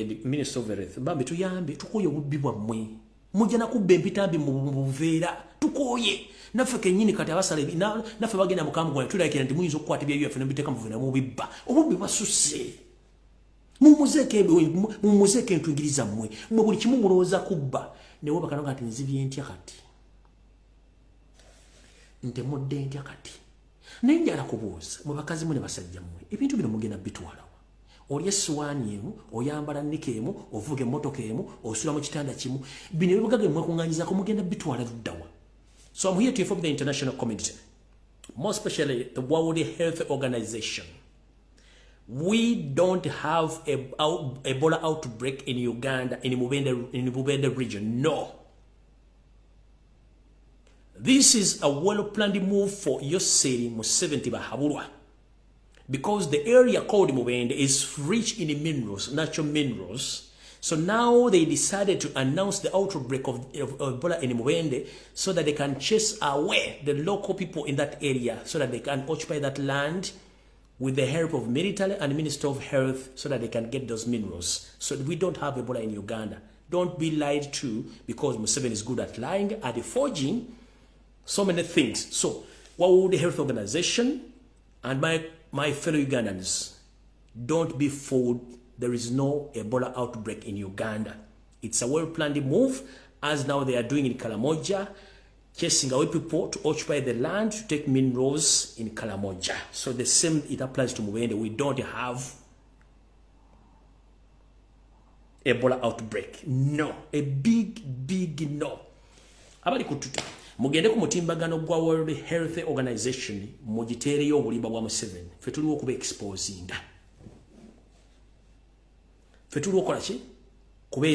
Speaker 1: Health. Bambi tuyambe tukoye obubbi bwammwe. Mujja na kubba empitambi mu buveera tukoye. Naffe kenyini kati abasale naffe bagenda mukamu gwa tulakira nti muyinza okukwata bya UFN mbiteka mu buveera mu bibba. Obubbi bwasusse. Mumuzeke entwingiriza mmwe. Mwe buli kimu mulowooza kubba. Newe bakano kati nzibye ntya kati. Ntemudde ntya kati. Naye njala kubuuza mu bakazi mu ne basajja mmwe. Ebintu bino mugenda bitwala. Oli essuwaani emu, oyambala nika emu, ovuga emmotoka emu, osula mu kitanda kimu. Bino ebibugaga mwekuŋŋaanyizaako mugenda bitwala luddawa. So I'm here to inform the international community, more especially the World Health Organization. We don't have an Ebola outbreak in Uganda, in the Mubende region. No. This is a well-planned move for Yoseri Museveni Bahabulwa. Because the area called Mubende is rich in minerals, natural minerals. So now they decided to announce the outbreak of Ebola in Mubende so that they can chase away the local people in that area so that they can occupy that land with the help of military and Minister of Health so that they can get those minerals. So we don't have Ebola in Uganda. Don't be lied to because Museveni is good at lying and forging so many things. So World Health Organization and my fellow Ugandans, don't be fooled. There is no Ebola outbreak in Uganda. It's a well-planned move, as now they are doing in Karamoja, chasing away people to occupy the land to take minerals in Karamoja. So the same, it applies to Mubende. We don't have Ebola outbreak. No. A big no. Abali kututa. Mugende ku mutimbagano gwa World Health Organization mugitereyo obulimba bwa Museveni. Fe tuliwo kuba exposinga. Fe tuliwo kola ki? Kuba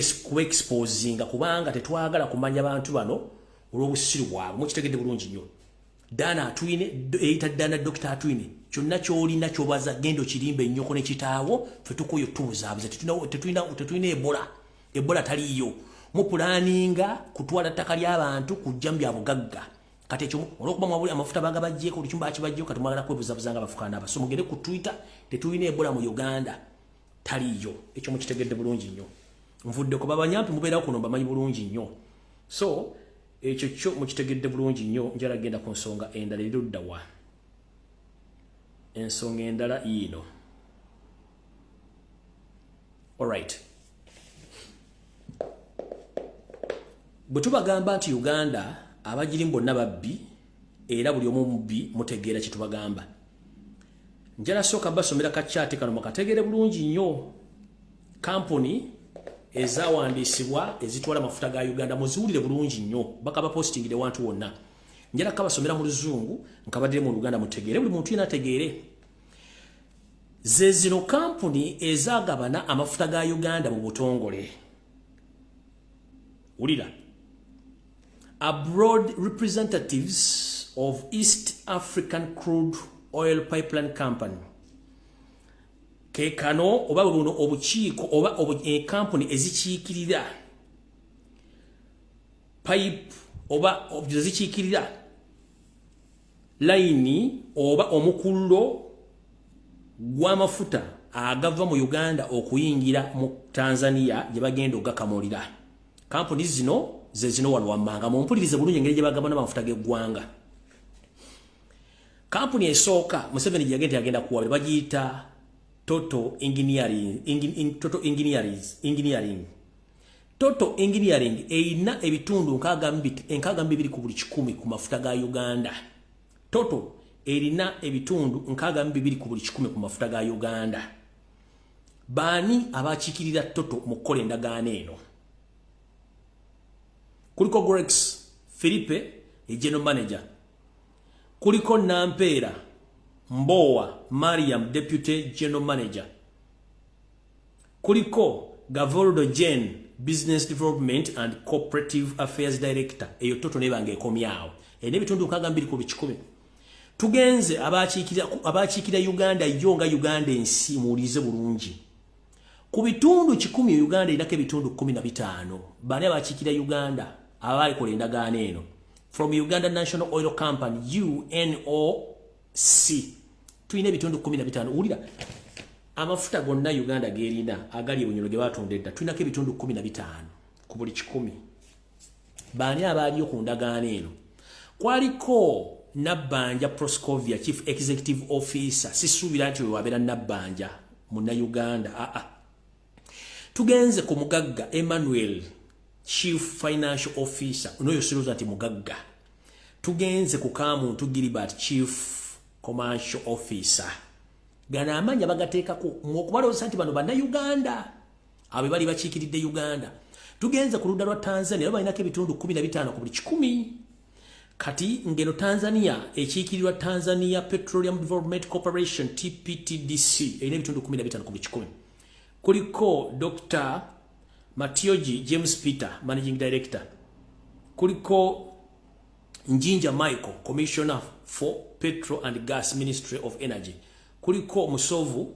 Speaker 1: exposinga kubanga tetwagala kumanya abantu bano olw'obusiru bwabwe. Mukitegedde bulungi nnyo. Dana atwine eyita Dana Dr. Atwine. Kyonna ky'olina ky'obaza genda okirimba ennyoko ne kitaawo fe tukoyo tubuzaabuze. Tetulina Ebola. Ebola taliyo. Mupulaninga kutwala ttaka ly'abantu kujja mu byabugagga. Kati ekyo olw'okuba mwabuli amafuta bagabajjeko olukyumba akibajjeko kati mwagala kwebuzabuzanga bafukana aba. So mugende ku Twitter tetulina Ebola mu Uganda. Taliyo. Ekyo mukitegedde bulungi nnyo. Nvudde ku babanyampi mubeera kuno bamanyi bulungi nnyo. So ekyo kyo mukitegedde bulungi nnyo. Njala genda ku nsonga endala erudda wa. Ensonga endala yiino. Alright. Bwe tubagamba nti Uganda abagirimu bonna babbi era buli omu mubbi mutegeera kye tubagamba. Njala sooka basomera kakyate kano makategeere bulungi nnyo. Kampuni ezawandiisibwa ezitwala amafuta ga Uganda muziwulire bulungi nnyo. Bakaba postingire wantu wonna. Njala kabasomera mu Luzungu nkabadire mu Luganda mutegeere buli muntu yena ategeere. Ze zino kampuni ezagabana amafuta ga Uganda mu butongole. Ulira. Abroad representatives of East African Crude Oil Pipeline Company. Kekano oba buno obukiiko oba company ezikiikirira pipe oba ezikiikirira line oba omukullo gw'amafuta agava mu Uganda okuyingira mu Tanzania gye bagenda ogakamulira. Kampuni zino ze zino wano wammanga mumpulirize bulungi engeri gye bagaba n'amafuta g'eggwanga. Kampuni esooka Museveni gye yagenda kuwabira bagiyita Total Engineering. Total Engineering eyina ebitundu nkaaga mbibiri ku buli 100 ku mafuta ga Uganda. Total erina ebitundu nkaaga mbibiri ku buli 10 ku mafuta ga Uganda. Bani abakiikirira Total mu kukola endagaano eno? Kuliko Grex Philippe, General Manager. Kuliko Nampera Mbowa Mariam, Deputy General Manager. Kuliko Gavoldo Jen, Business Development and Cooperative Affairs Director. Eyo Total nebange ekomyawo. Enebitundu nkaaga mbiri ku buli 10. Tugenze abakiikira Uganda yonga Uganda ensi muwulize bulungi. Ku bitundu 10 Uganda inako ebitundu 15. Bani abakiikira Uganda abali kola endagaano eno? From Uganda National Oil Company UNOC. Tuyina ebitundu 15. Ulira amafuta gonna Uganda gerina agali ebunyolo ge batondedda tuyinako ebitundu 15 ku buli 10. Bani abali ku ndagaano eno? Kwaliko Nabbanja Proscovia, Chief Executive Officer. Sisuubira nti wabera Nabbanja muna Uganda. Tugenze ku mugagga Emmanuel, Chief Financial Officer. Unoyo siruza nti mugagga. Tugenze ku Kamuntu Gilbert, Chief Commercial Officer. Gana amanya bagateekako okubalooza nti bano banna Uganda abe bali bakiikiridde Uganda. Tugenze ku ludda lwa Tanzania balinako ebitundu 15 ku buli 10. Kati ngeno Tanzania ekiikirirwa Tanzania Petroleum Development Corporation TPTDC erina ebitundu 15 ku buli 10. Kuliko Dr. Matioji James Peter, Managing Director. Kuliko Njinja Michael, Commissioner for Petrol and Gas, Ministry of Energy. Kuliko Musovu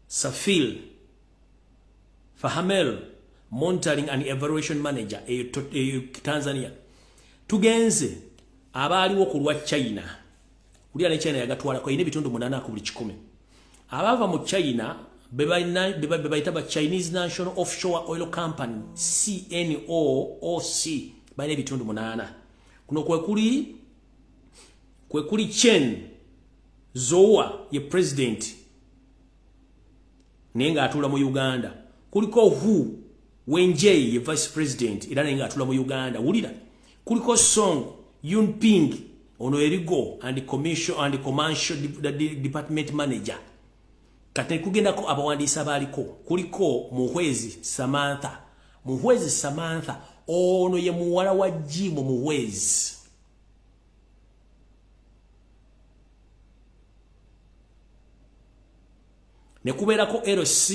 Speaker 1: Safil Fahamel, Monitoring and Evaluation Manager Tanzania. Tugenze abaliwo ku lwa China. Kulia ne China yagatwala kwa ine bitundu 8 ku buli 10. Abava mu China bebaita Chinese National Offshore Oil Company CNOOC baina bitundu 8. Kuno kwe kuli Chen Zoa ye president nenga atula mu Uganda. Kuliko Hu Wenjei ye vice president ira nenga atula mu Uganda. Ulira kuliko Song Yunping ono erigo and commercial department manager. Kati kugenda ko abawandiisa baliko kuliko Muhwezi Samantha ono ye muwala wa Jimo Muhwezi. Ne kubeerako LC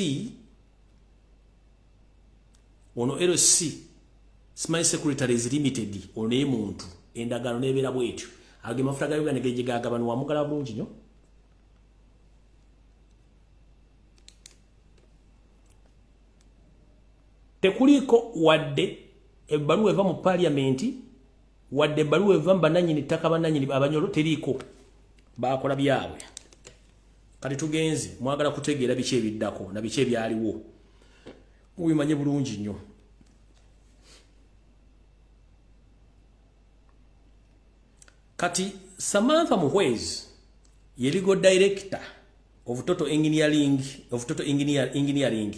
Speaker 1: ono LC Smile Secretaries Limited ono ye muntu endagano nebeera bwetyo age mafuta ga Uganda geje gagabano wa mugala bulungi nyo. Tekuliko wadde ebbaluwa eva mu parliament wadde ebbaluwa eva mbananyini ttaka bananyini abanyolo teriko bakola byabwe. Kati tugenze mwagala kutegeera biki ebiddako na biki ebyaliwo mubimanye bulungi nnyo. Kati Samantha Muhwezi ye legal director of Total Engineering.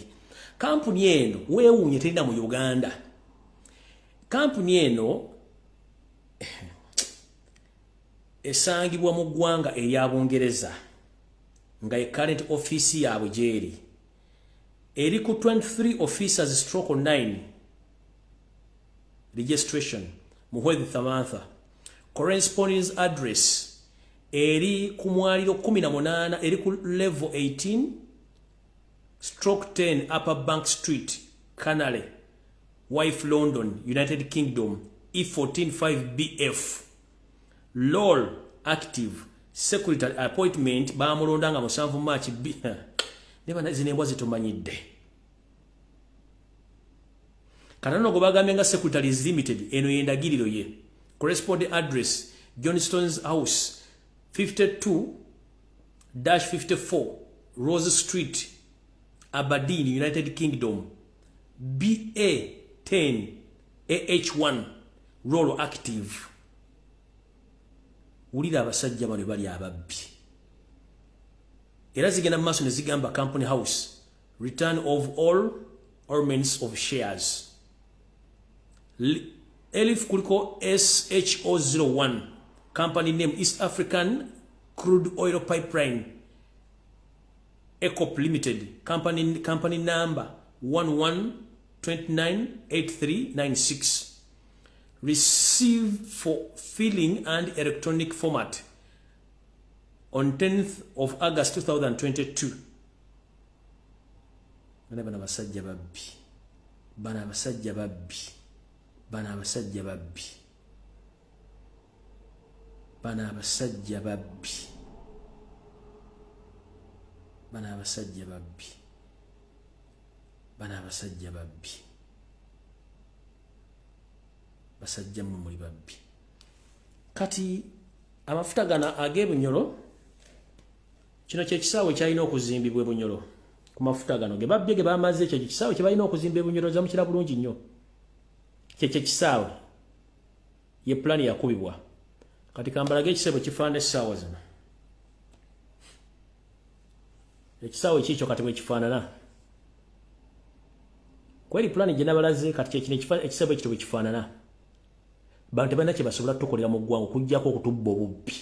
Speaker 1: Kampuni eno weewuunye terina mu Uganda. Kampuni eno esangibwa mu ggwanga erya Bungereza nga ye current office yaabwe gyeri eri ku 23 officers stroke 9 registration Muhwezi Samantha. Correspondence address eri ku mwaliro 18 eri ku level 18 stroke 10 Upper Bank Street, Canale, Wife, London, United Kingdom, E14 5BF. LOL active secretary appointment bamulondanga mu 7 March neba zinembwa zitumanyidde. Kanano go bagamenga Secretaries Limited eno yendagiriro ye. Corresponding address Johnston's House 52 -54 Rose Street, Aberdeen, United Kingdom, BA10 AH1 Rolo active. Ulira abasajja bano bali ababbi. Era zigenda maaso ne zigamba Company House, return of all elements of shares. Elif kuliko SHO01, company name East African Crude Oil Pipeline ECOP Limited, company number 11298396. Received for filling and electronic format on 10th of August 2022. Bana basajja babbi. Bana basajja babbi. Bana basajja babbi. Bana basajja babbi. Bana basajja babbi. Bana basajja babbi. Basajja mu muri babbi. Kati amafuta gana agebunyolo kino kye kisaawe kyalina okuzimbibwa Bunyolo. Ku mafuta gano ge babbye ge bamaze kye kisaawe kye balina okuzimba Bunyolo za mukira bulungi nnyo. Kye kisaawe ye plan yakubibwa. Kati kambalage ekisebo kifaana essaawa zino. Ekisaawe kikyo kati bwe kifaanana. Kweli plan gye nabalaze kati kye kino ekisebo ekito bwe kifaanana. Bantu bana kye basobola tukolera mu ggwanga okuggyako okutubba obubbi.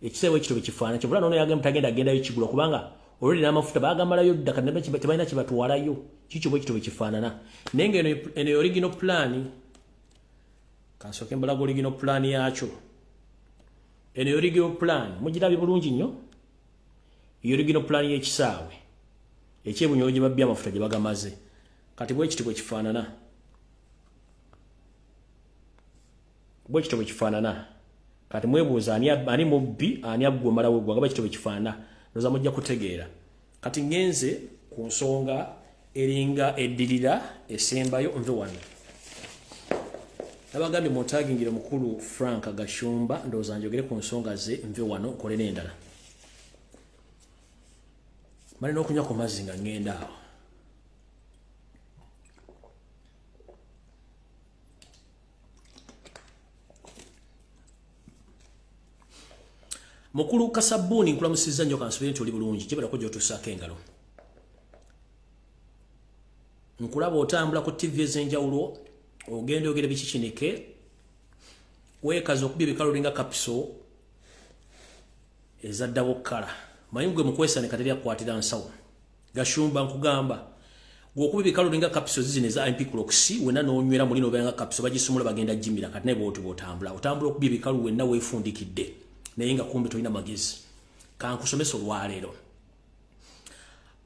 Speaker 1: Ekisebo ekito bwe kifaanana kyo bulano yagamba tagenda agendayo kigula kubanga oluli n'amafuta baagamalayo dda kati tebalina kye batwalayo. Kikyo bwe ekito bwe kifaanana. Naye ng'eno original plan kansooke mbalaga original plan yakyo. Eno original plan mugirabye bulungi nnyo. Iyo original plan y'ekisaawe ekyebunyolo gye babbye amafuta gye bagamaze. Kati bwe ekito bwe kifaanana. Bwe ekito bwe kifaanana. Kati mwebuuza ani mubbi ani aggwe malawo gwa gaba ekito bwe kifaanana. Ndoza mujja kutegeera. Kati ngenze ku nsonga eringa eddirira esembayo nve wano. Nabagambye mutagingire mukulu Frank Gashumba ndoza njogere ku nsonga ze nve wano nkole n'endala. Mali n'okunywa ku mazzi nga ngenda awo. Mukulu Kasabuni nkulamusiza nnyo kansubire nti oli bulungi kibalako gy'otusaako engalo. Nkulaba otambula ku TV ez'enjawulo ogenda ogere bikikinike weekaza okubya ebikalo linga kapiso ezaddawo kkala. Manyi gwe mukwesane kati lyakwatira nsawo. Gashumba nkugamba gwokuba ebikalo linga kapiso zizino eza MP Clocks wena n'onywera muli n'obeera kapiso bagisumula bagenda jimira kati naye bw'oti bw'otambula. Otambula okubya ebikalo wenna weefundikidde. Naye nga kumbe tolina magezi. Kankusomesa olwaleero.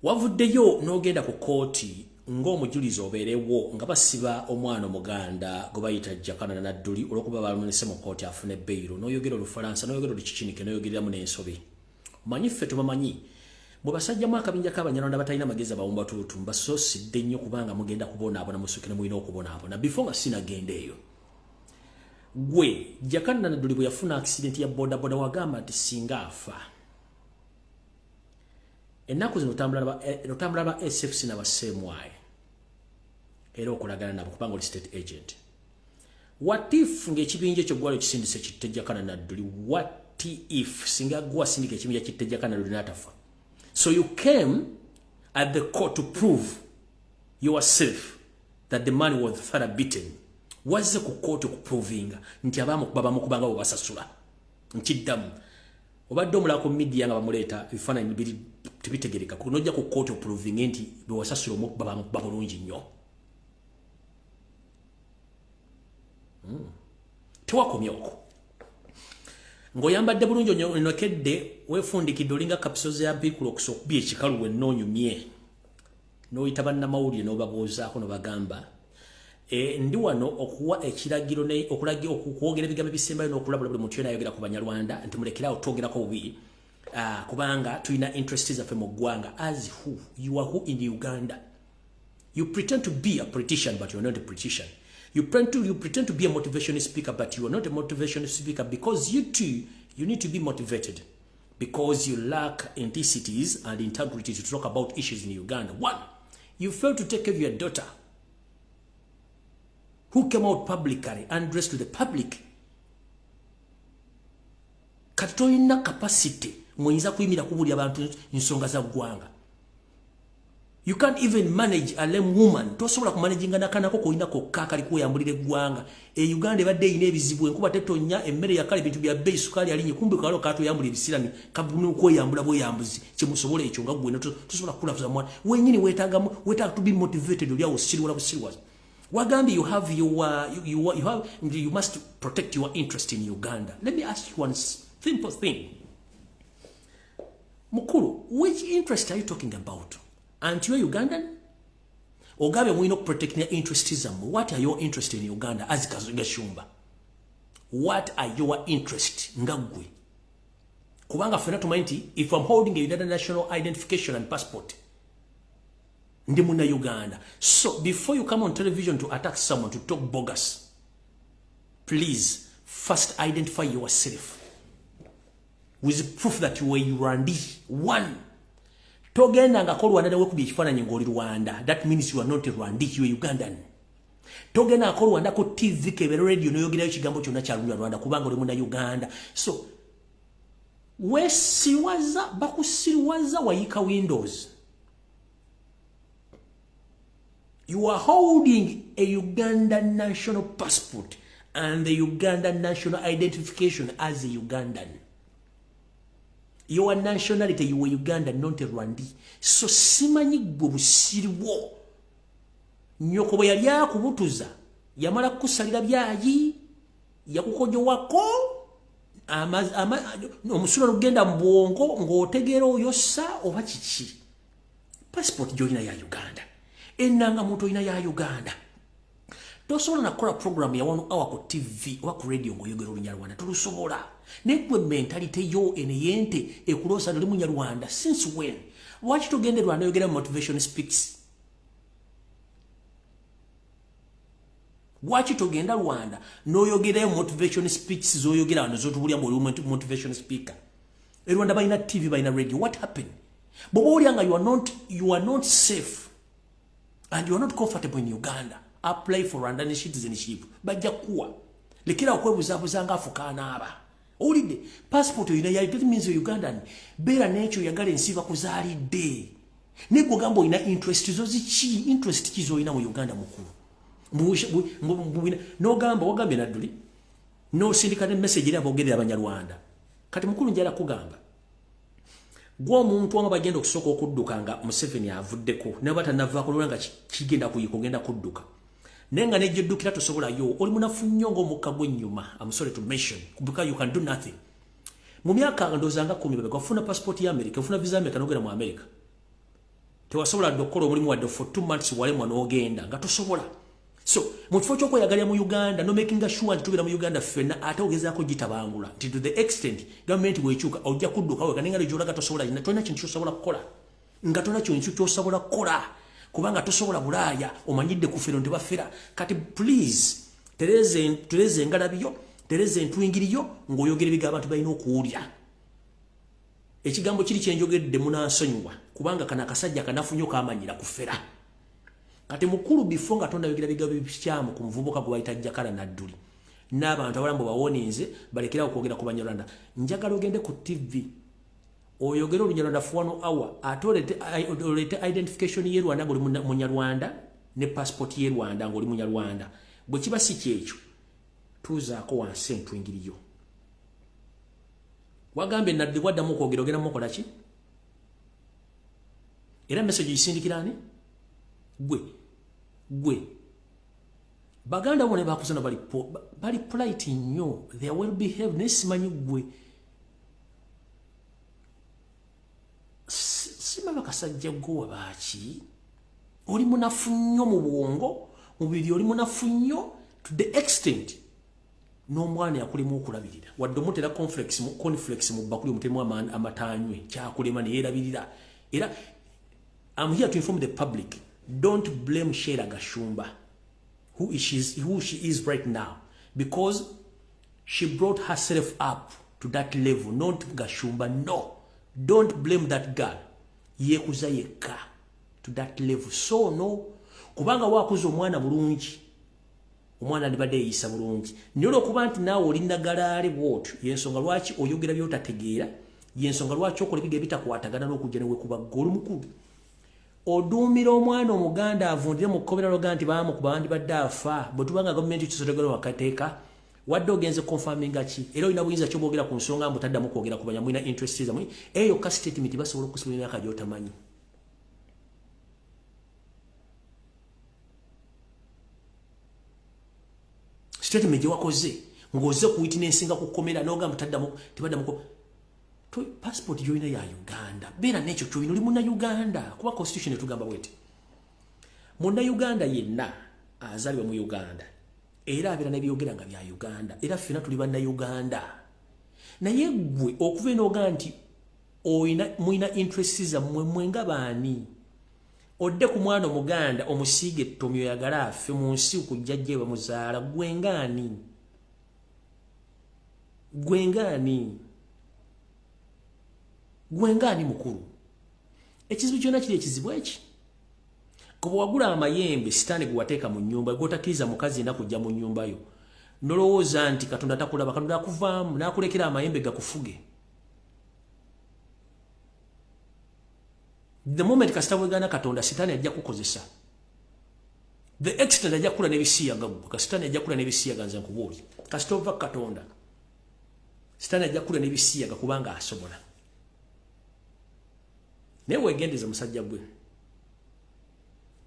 Speaker 1: Wavuddeyo n'ogenda ku kooti ng'omujulizi obeerewo nga basiba omwana omuganda gwe bayita Jakana Nadduli olw'okuba bamunese mu kooti afune beyiro n'oyogera Olufalansa n'oyogera Olukikinike n'oyogereramu n'ensobi. Manyi ffe tubamanyi bwe basajjamu akabinja k'Abanyarwanda batalina magezi abawumba tuutu mbasoosidde nnyo kubanga mugenda kubonaabona musuke ne mulina okubonaabona before nga sinagenda eyo. Gwe Jakana Nadduli bwe yafuna accident ya bodaboda wagamba nti singa afa. Ennaku zino otambula ba SFC n'abasemwaye era okulagana nabo kubanga oli state agent. What if ng'ekibinja ekyo gwali kisindise kitte Jakana Nadduli? What if singa gwa sindika ekibinja kitte Jakana Nadduli n'atafa? So you came at the court to prove yourself that the man was thoroughly beaten. Wazze ku court okuprovinga nti abamu kubanga bo basasula. Nkiddamu. Obadde omulako media nga bamuleeta ebifaananyi biri tebitegereka kunojja ku court okuprovinga nti bewasasula omukuba bulungi nnyo. Tewakomya okwo. Ng'oyambadde bulungi onyokedde weefundikidde olinga kapiso ya bikulu okusokubya ekikalu wennoonyumye. N'oyita bannamawulire n'obabuuzaako n'obagamba ndi wano okuwa ekiragiro okwogera ebigambo ebisembayo n'okulabula buli muntu yonna ayogera ku Banyarwanda nti mulekerawo twogerako bubi kubanga tulina interest zaffe mu ggwanga. As who? You are who in Uganda? You pretend to be a politician but you are not a politician. You pretend to be a motivational speaker but you are not a motivational speaker because you too, you need to be motivated. because you lack entities and integrity to talk about issues in Uganda. One, you failed to take care of your daughter, who came out publicly and addressed to the public. Katoina capacity mwenza kuimira kubuli abantu nsonga za gwanga. You can't even manage a lame woman. Tosobola ku managing nakanako koina ko kakali kuyambulire gwanga. Uganda badde ine bizibu enkuba tetonya emmere yakale bintu bya bei sukali alinye kumbe kalo kato yambulire bisirani kabunu ko yambula bo yambuzi kimusobola ekyo nga gwe tosobola kulafuza mwana. Wenyini wetaga to be motivated oli awo siri wala busiri. Wagambi you must protect your interest in Uganda. Let me ask you one simple thing. Mukulu, which interest are you talking about? Aren't you a Ugandan? Ogabe mwino protect your interests. What are your interests in Uganda as Gashumba? What are your interests? Ngagwe. Kubanga fena tumainti, if I'm holding a United National Identification and Passport, ndimuna Uganda. So before you come on television to attack someone, to talk bogus, please first identify yourself with proof that you were Rwandi. One, togenda nga ko Rwanda dawe kubye kifananye ngoli Rwanda. That means you are not a Rwandi, you are Ugandan. Togenda ko Rwanda ko TV kebe radio no yogera kigambo kyonna kya Rwanda kubanga oli muna Uganda. So wesiwaza bakusiriwaza wayika Windows. You are holding a Ugandan national passport and the Ugandan national identification as a Ugandan. Your nationality, you were Ugandan, not a Rwandi. So simanyi gubusiriwo. Nyoko bwe yali akubutuza, yamala kusalira byayi, yakukojo wako, omusula lugenda mbwongo ng'otegeera oyosa oba kiki. Passport gy'olina ya Uganda. Enanga muntu ina ya Uganda. Tosobola nakola program ya 1 hour ku TV oba ku radio ng'oyogera Olunyarwanda. Tolusobola. Nekwe mentality yo eneyente ekulosa ndi Munyarwanda. Since when? Watch tugende Rwanda yogera motivation speaks. Watch tugenda Rwanda no yogera motivation speaks zo yogera ano zo tubulya mu motivation speaker. Rwanda bayina TV bayina radio. What happened? Bobo lyanga you are not safe. And you are not comfortable in Uganda. Apply for Rwandan citizenship. Bajja kuwa. Lekera okwebuzabuza nga afukana aba. Olide passport you know it means Ugandan. Bera nature yagala ensiba kuzalidde. Neko gambo ina interest zo zichi interest kizo ina mu Uganda mukuru. No gambo wagambe nadduli. No syndicate message eri abogerera abanyarwanda. Kati mukuru njala kugamba. Gwa muntu wanga bagenda okusoka okudduka nga Museveni avuddeko nabata navaako lulanga kigenda kuyiko genda kudduka nenga nejeddukira tosobola yo oli munafu nnyo ng'omukka gw'ennyuma. I'm sorry to mention because you can do nothing. Mu myaka ndozanga 10 bebe kwafuna passport ya America ufuna visa America nogera mu America tewasobola dokukola omulimu wadde for 2 months walemwa n'ogenda nga tosobola. So mu kifo ky'okweyagalira mu Uganda no making sure tubira mu Uganda fenna ate ogezaako gitabangula nti to the extent government wekyuka ojja kudduka weka nenga lejola tosobola ina tona kintu kyosobola kukola nga tona kintu kyosobola kukola kubanga tosobola bulaya omanyidde ku fero ntibafera. Kati please tereze engalabiyo tereze ntwingiriyo ng'oyogera ebigambo abantu balina okuwulya. Ekigambo kiri kyenjogedde munansonyiwa kubanga kana akasajja kanafunyo kamanyira kufera. Kati mukuru before nga tonda yogira bigambo bikyamu ku muvubuka gwe bayita Jakala Nadduli n'abantu abalambo bawoninze balekera okwogera ku Banyarwanda. Njagala ogende ku TV oyogera Olunyarwanda for 1 hour atolete identification ye Rwanda ng'oli Munyarwanda ne passport ye Rwanda ng'oli Munyarwanda. Bwe kiba si kyekyo tuzaako wansi entwingiriyo. Wagambe Nadduli waddamu okwogera ogenda mukola ki? Era message yisindikirani? Gwe Baganda wone bakuzana bali polite nnyo, they will behave nesimanyi gwe sima bakasajja gwe baaki oli munafu nnyo mu bwongo mubiri oli munafu nnyo to the extent n'omwana yakulimu okulabirira wadde omutera conflicts mu bakuli omutemu amatanywe kyakulema ne yerabirira. Era I'm here to inform the public. Don't blame Sheila Gashumba, who she is right now, because she brought herself up to that level, not Gashumba. No, don't blame that girl. Yekuza yeka to that level. So no, kubanga wakuza omwana bulungi. Omwana libadde yisa bulungi. Nyolo kuba nti nawe olinda galale bwotyo. Yensonga lwaki oyogera byotategeera. Yensonga lwaki okola ebiga ebitakwatagana n'okujja ne wekuba golu mukulu. Odumira omwana omuganda avundire mu kkomera nti baamu ku bandi badde afa. Bwe tubanga gavumenti kisotegera wakateeka. Wadde ogenze confirminga ki? Era olina buyinza ky'oboogera ku nsonga mbu taddamu kwogera kubanya mulina interest zammwe. Eyo ka statement basobola okusiba emyaka gy'otamanyi. Statement gye wakoze ng'ozze ku witnessinga ku kkomera n'ogamba tebaddamu passport gy'olina ya Uganda. Beera n'ekyo ky'olina oli Munnayuganda. Kuba constitution etugamba bweti. Munnayuganda yenna azaalibwa mu Uganda. Era abeera n'ebyogera nga bya Uganda. Era ffenna tuli Bannayuganda. Naye ggwe okuva n'ogamba nti mulina interest zammwe mmwe nga baani. Odde ku mwana omuganda omusiige ettomyo oyagala afe mu nsi kujja gye bamuzaala gwe ngaani? Gwe ngaani? Gwe ngaani mukulu? Ekizibu kyonna kiri ekizibu eki. Kuba wagula amayembe sitaani gwe wateeka mu nnyumba gw'otakkiriza mukazi yenna kujja mu nnyumba yo. Nolowooza nti Katonda takulaba, Katonda akuvaamu n'akulekera amayembe gakufuge. The moment kasita bwegana Katonda sitaani ajja kukozesa. The extent ajja kula n'ebisiyaga gwe. Kasitaani ajja kula n'ebisiyaga nze nkubuulya. Kasita ova Katonda sitaani ajja kula n'ebisiyaga kubanga asobola. Naye weegendeza musajja gwe.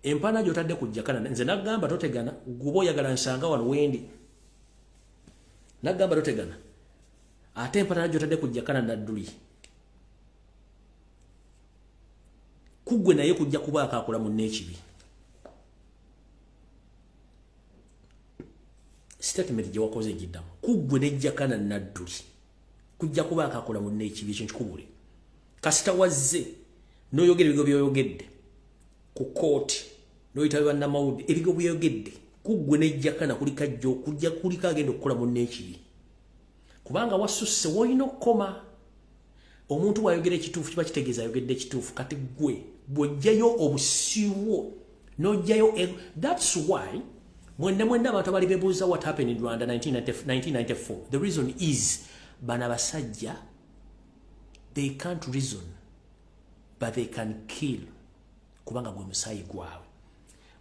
Speaker 1: Empana gy'otadde kujja Canada. Nze nagamba totegana, guba oyagala nsanga wano wendi. Nagamba totegana. Ate empana gy'otadde kujja Canada dduli. Kugwe naye kujja kuba akakola munne ekibi. Statement gye wakoze giddamu. Kugwe nejja Canada nadduli. Kujja kuba akakola munne ekibi ekyo nkikubule. Kasita wazze n'oyogera ebigo by'oyogedde ku kooti n'oyita bannamawulire ebigo by'oyogedde kuggwe nejja Kana kulikajjo kujja kulika agenda okukola munne ekibi. Kubanga wasusse woyina okukoma. Omuntu bw'ayogera ekituufu kiba kitegeeza ayogedde ekituufu. Kati gwe bw'ojjayo obusiiwo n'ojjayo that's why mwenda abantu abali beebuuza what happened in Rwanda 1994. The reason is bana basajja they can't reason but they can kill. Kubanga gwe musayi gwawe.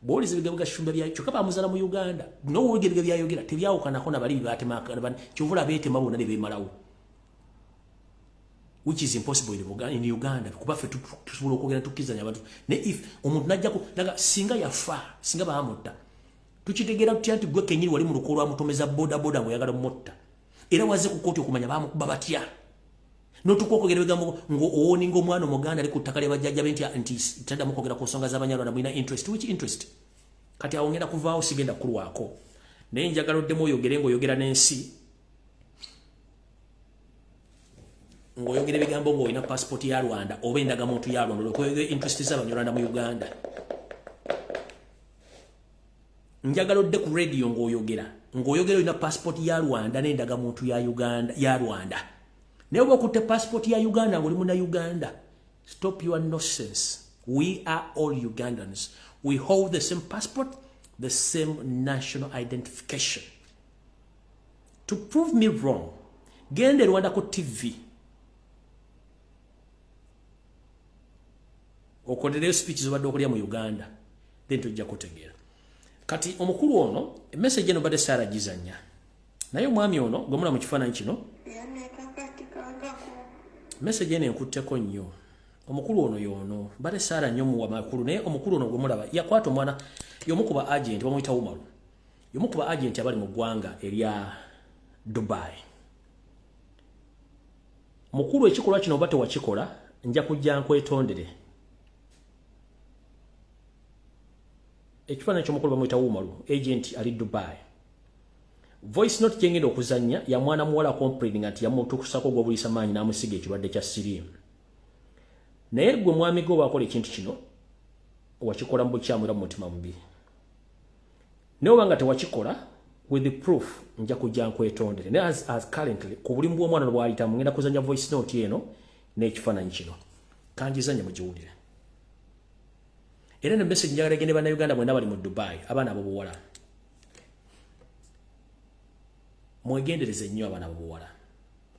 Speaker 1: Bwoliza ebigambo Gashumba bya kyokka bamuzala mu Uganda. N'owulira ebigambo byayogera tebyawukanako na bali batemaka kyovula beetema bonna ne beemalawo. Which is impossible in Uganda. Kuba ffe tusobola okwogera tukkizanya abantu. Ne if omuntu najja naga singa yafa, singa baamutta. Tukitegeera tutya nti gwe kenyini wali mu lukolo amutomeza boda ng'oyagala mmotta. Era wazze ku kooti okumanya baamukuba batya. N'otukwogera ebigambo ng'owooninga omwana omuganda ali ku ttaka lya bajjajja be nti taddamu kwogera ku nsonga z'Abanyarwanda mulina interest. Which interest? Kati awo ngenda kuvaawo sigenda kulwako. Naye njagala oddemu oyogere ng'oyogera n'ensi. Ng'oyogera ebigambo ng'olina passport ya Rwanda oba endagamuntu ya Rwanda olw'okwogera interest z'Abanyarwanda mu Uganda. Njagala odde ku radio ng'oyogera olina passport ya Rwanda n'endagamuntu ya Uganda ya Rwanda. Naye oba okutte passport ya Uganda ng'oli muna Uganda. Stop your nonsense. We are all Ugandans. We hold the same passport, the same national identification. To prove me wrong, gende Rwanda ku TV. Okolereyo speeches obadde okulya mu Uganda. Then tujja kutegeera. Kati omukulu ono, message eno badde Sarah gizanya. Naye omwami ono gomula mu kifaananyi kino. Message eno enkutteko nnyo. Omukulu ono y'ono. Badde Sarah nnyo mu makulu naye omukulu ono gomulaba yakwata omwana y'omu ku ba agent bamuyita Umaru. Y'omu ku ba agent abali mu ggwanga erya Dubai. Mukulu ekikolwa kino oba tewakikola nja kujja nkwetondere. Ekifaananyi ky'omukulu bamuyita Umaru, agent ali Dubai. Voice note gyengenda okuzanya ya mwana muwala complaining nti yamutukusako gw'obulisa maanyi n'amusiga ekirwadde kya siriimu. Naye gwe mwami gwe wakola ekintu kino wakikola mu bukyamu era mu mutima mubi. Naye obanga tewakikola with the proof nja kujja nkwetondere ne as currently ku buli mbu omwana bwalita mungenda kuzanya voice note eno n'ekifaananyi kino kanjizanya mugiwulire era ne message njagala gende bana Uganda mwenna bali mu Dubai abaana abobuwala mwegendereze nnyo abaana abobuwala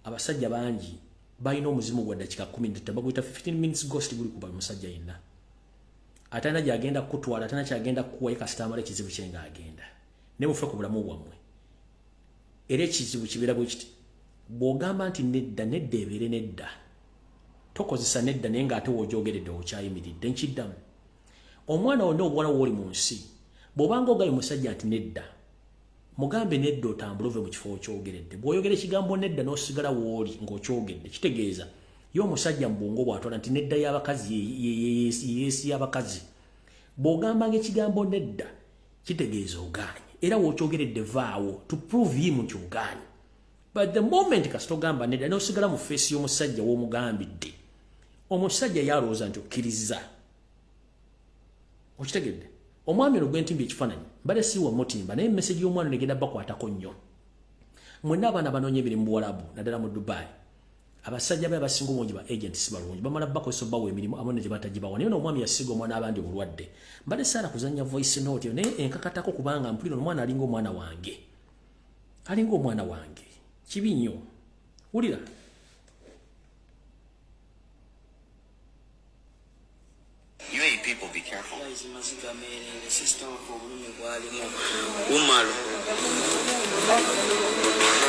Speaker 1: abasajja bangi balina omuzimu gwa dakika 10 baguyita 15 minutes ghost guli kuba musajja yenna atana gyagenda kutwala atana kyagenda kuwa customer ekizibu kyenga agenda ne mufe ku bulamu bwammwe era ekizibu kibeera bwe kiti bw'ogamba nti nedda ebere nedda tokozesa nedda naye ng'ate w'ogyogeredde okyayimiridde nkiddamu omwana wonna obuwala w'oli mu nsi bw'obanga ogaye musajja nti nedda mugambe nedda otambule ove mu kifo okyogeredde bw'oyogera ekigambo nedda n'osigala w'oli ng'okyogedde kitegeeza yo omusajja mu bwongo bw'atwala nti nedda y'abakazi yeesi y'abakazi bw'ogambanga ekigambo nedda kitegeeza ogaanye era w'okyogeredde vaawo to prove yimu nti ogaanye but the moment kasita ogamba nedda n'osigala mu feesi y'omusajja w'omugambidde omusajja yalowooza nti okkiriza okitegedde omwami ono gwentimba ekifaananyi mbadde siiwa mutimba naye message y'omwana negenda bakwatako nnyo mwenna abaana banoonya emirimu Buwarabu naddala mu Dubai abasajja be abasinga obungi ba agents si balungi bamala bakozesa bawa emirimu amone gye batagibawa naye omwami yasiga omwana abandi obulwadde mbadde saala kuzanya voice note naye enkakatako kubanga mpulira omwana alinga omwana wange kibi nnyo wulira
Speaker 2: You people be careful.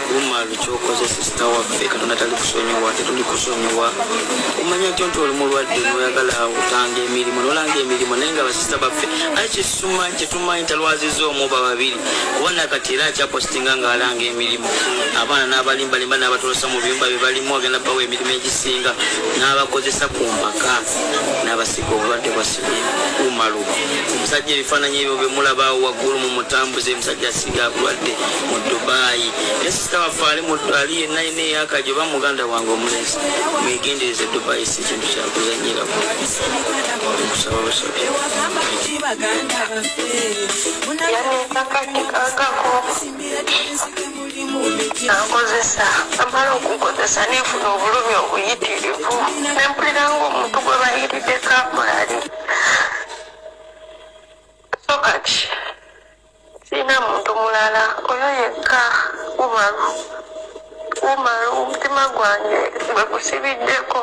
Speaker 2: Umalu chokoze sister waffe Katonda tali kusonyiwa tetuli kusonyiwa omanya nti oli mulwadde noyagala utange emirimu nolanga emirimu naye nga basista baffe akisuma kyetumanyi talwaziza omuba babiri kubanga kati era akyapostinga ng'alanga emirimu abaana n'abalimbalimba n'abatolosa mu biyumba bye balimu agenda bawa emirimu egisinga n'abakozesa ku maka n'abasiga obulwadde bwasibye Umalu omusajja ebifaananyi ebyo bemulabaawo waggulu mu mutambuze omusajja asiga bulwadde mu Dubai esista waffe ali yenna yina eyakajo ba muganda wange omulenzi mwegendereze Dubai si kintu kyakuzanyiramu okusaba basobye
Speaker 3: nkozesa amala okukozesa nefuna obulumi obuyitirivu nempulira ng'omuntu gwe bayiridde kamulali so kati sina muntu mulala oyo yekka Umalu omutima gwange gwe gusibiddeko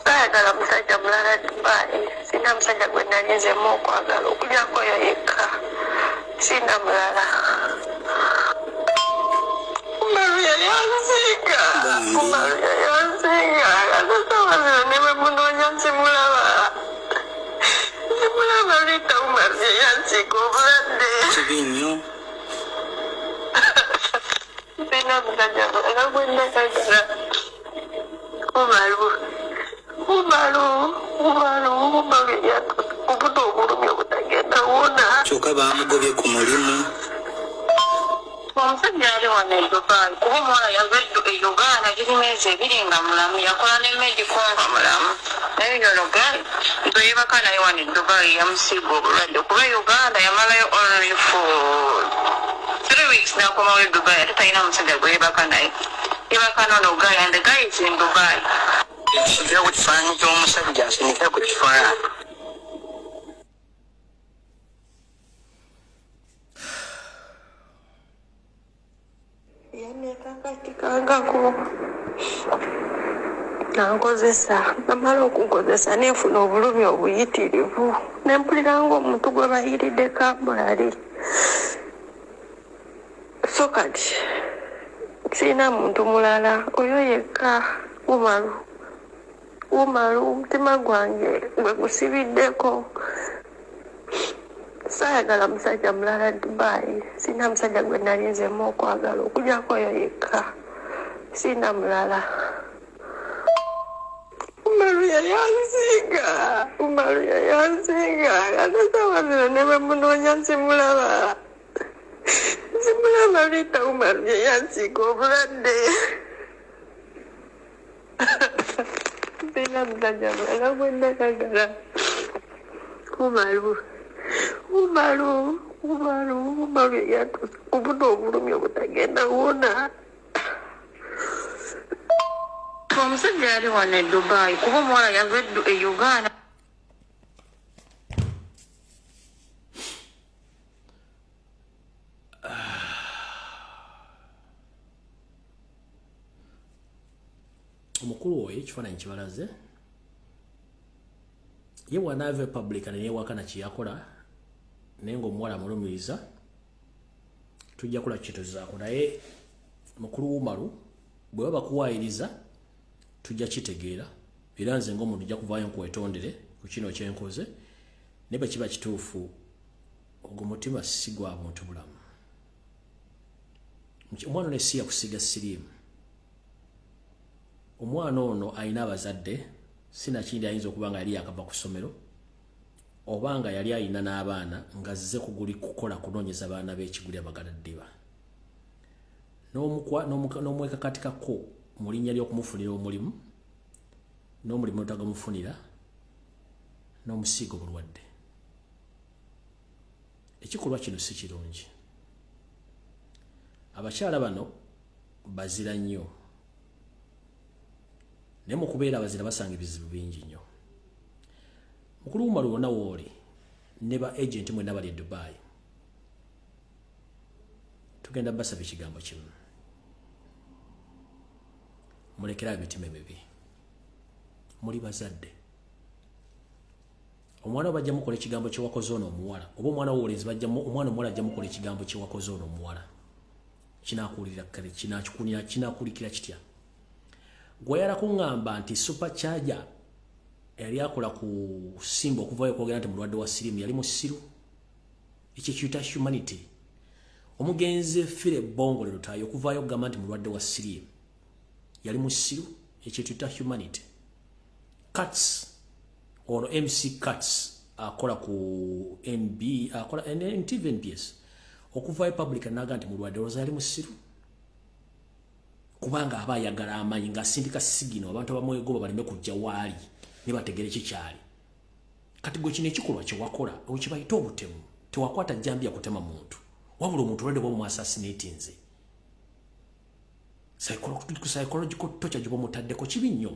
Speaker 3: sayagala musajja mulala Dubai sina musajja gwe nalinzemu okwagala okulyako oyo yekka sina mulala Umalu yayanziga agasawazira ne bwe munoonya nsimulaba lita Umalu yayanziga obulwadde
Speaker 2: kibi nnyo
Speaker 3: sina musajja era gwe ndagagala Umalu obuto obulumi obutagenda wona
Speaker 2: kyokka bamugobye ku mulimu
Speaker 3: omusajja yali wano e Dubai kuba omwana yava e Uganda giri myezi 2 nga mulamu yakola ne medical nga mulamu naye yono gali gwe yebaka naye wano e Dubai yamusiiga obulwadde kuba Uganda yamalayo only for 3 weeks n'akomawo e Dubai ate talina musajja gwe yebaka naye yebaka nono gali and the guy is in Dubai ekisukira ku kifaananyi ky'omusajja asinikira ku kifaananyi kangako nankozesa namala okukozesa nefuna obulumi obuyitirivu nempulira ng'omuntu gwe bayiridde kamulali so kati sina muntu mulala oyo yekka Umalu omutima gwange gwe gusibiddeko sayagala musajja mulala Dubai sina musajja gwe nalinzemu okwagala okulyako oyo yekka sina mulala Umalu yayanziga agasawazira ne bwe munoonya nsimulaba lita Umalu yayanziga obulwadde sina musajja mulala gwe ndagagala Umalu Umaru yatuuse kubuna obulumi obutagenda wona. Omusajja yali wano e Dubai kuba omuwala yava e Uganda.
Speaker 1: Omukulu oyo ekifaananyi kibalaze ye bw'anaava public neyeewakana kye yakola naye ng'omuwala amulumiriza tujja kola kituzaako naye mukulu Umaru bwe baba kuwaayiriza tujja kitegeera era nze ng'omuntu nja kuvaayo nkwetondere ku kino kyenkoze naye bwe kiba kituufu ogwo mutima si gwa muntu bulamu. Omwana ono si yakusiga siriimu. Omwana ono alina abazadde sinakindi ayinza okuba nga yali yakava ku ssomero oba nga yali alina n'abaana ng'azze kukola kunoonyeza baana b'ekiguli abagaladdiba n'omwekakatikako mu linnya ly'okumufunira omulimu n'omulimu otagamufunira n'omusiiga obulwadde. Ekikolwa kino si kirungi. Abakyala bano bazira nnyo naye mu kubeera abazira basanga ebizibu bingi nnyo. Mukulu Umaru wonna wooli ne ba agenti mwenna bali e Dubai tugenda basaba ekigambo kimu, mulekera emitima emibi. Muli bazadde, omwana bajja mukola ekigambo kyewakoze ono omuwala oba omwana wowolenzi omwana omuwala ajja mukola ekigambo kyewakoze ono omuwala kinaakuwulira kale kinaakulikira kitya. Gwayala kuŋŋamba nti supercharger yali akola ku simba okuvayo okwogera nti mulwadde wa siriimu yali musiru. Ekyo kiyita humanity. Omugenzi Fire Bongo lero tayo okuvaayo okugamba nti mulwadde wa siriimu yali musiru. Ekyo kiyita humanity. Cuts ono MC Cuts akola ku NB akola NTV NBS okuvaayo public naga nti mulwadde wa yali musiru. Kubanga aba ayagala amanyi ng'asindika sigino abantu abamwegoba baleme kujja waali ne bategere kikyali. Kati gwe kino ekikolwa kye wakola okibayita obutemu tewakwata jjambi ya kutema muntu wabula omuntu olwadde bw'omu assassinatinze. Psychological torture gye bamutaddeko kibi nnyo.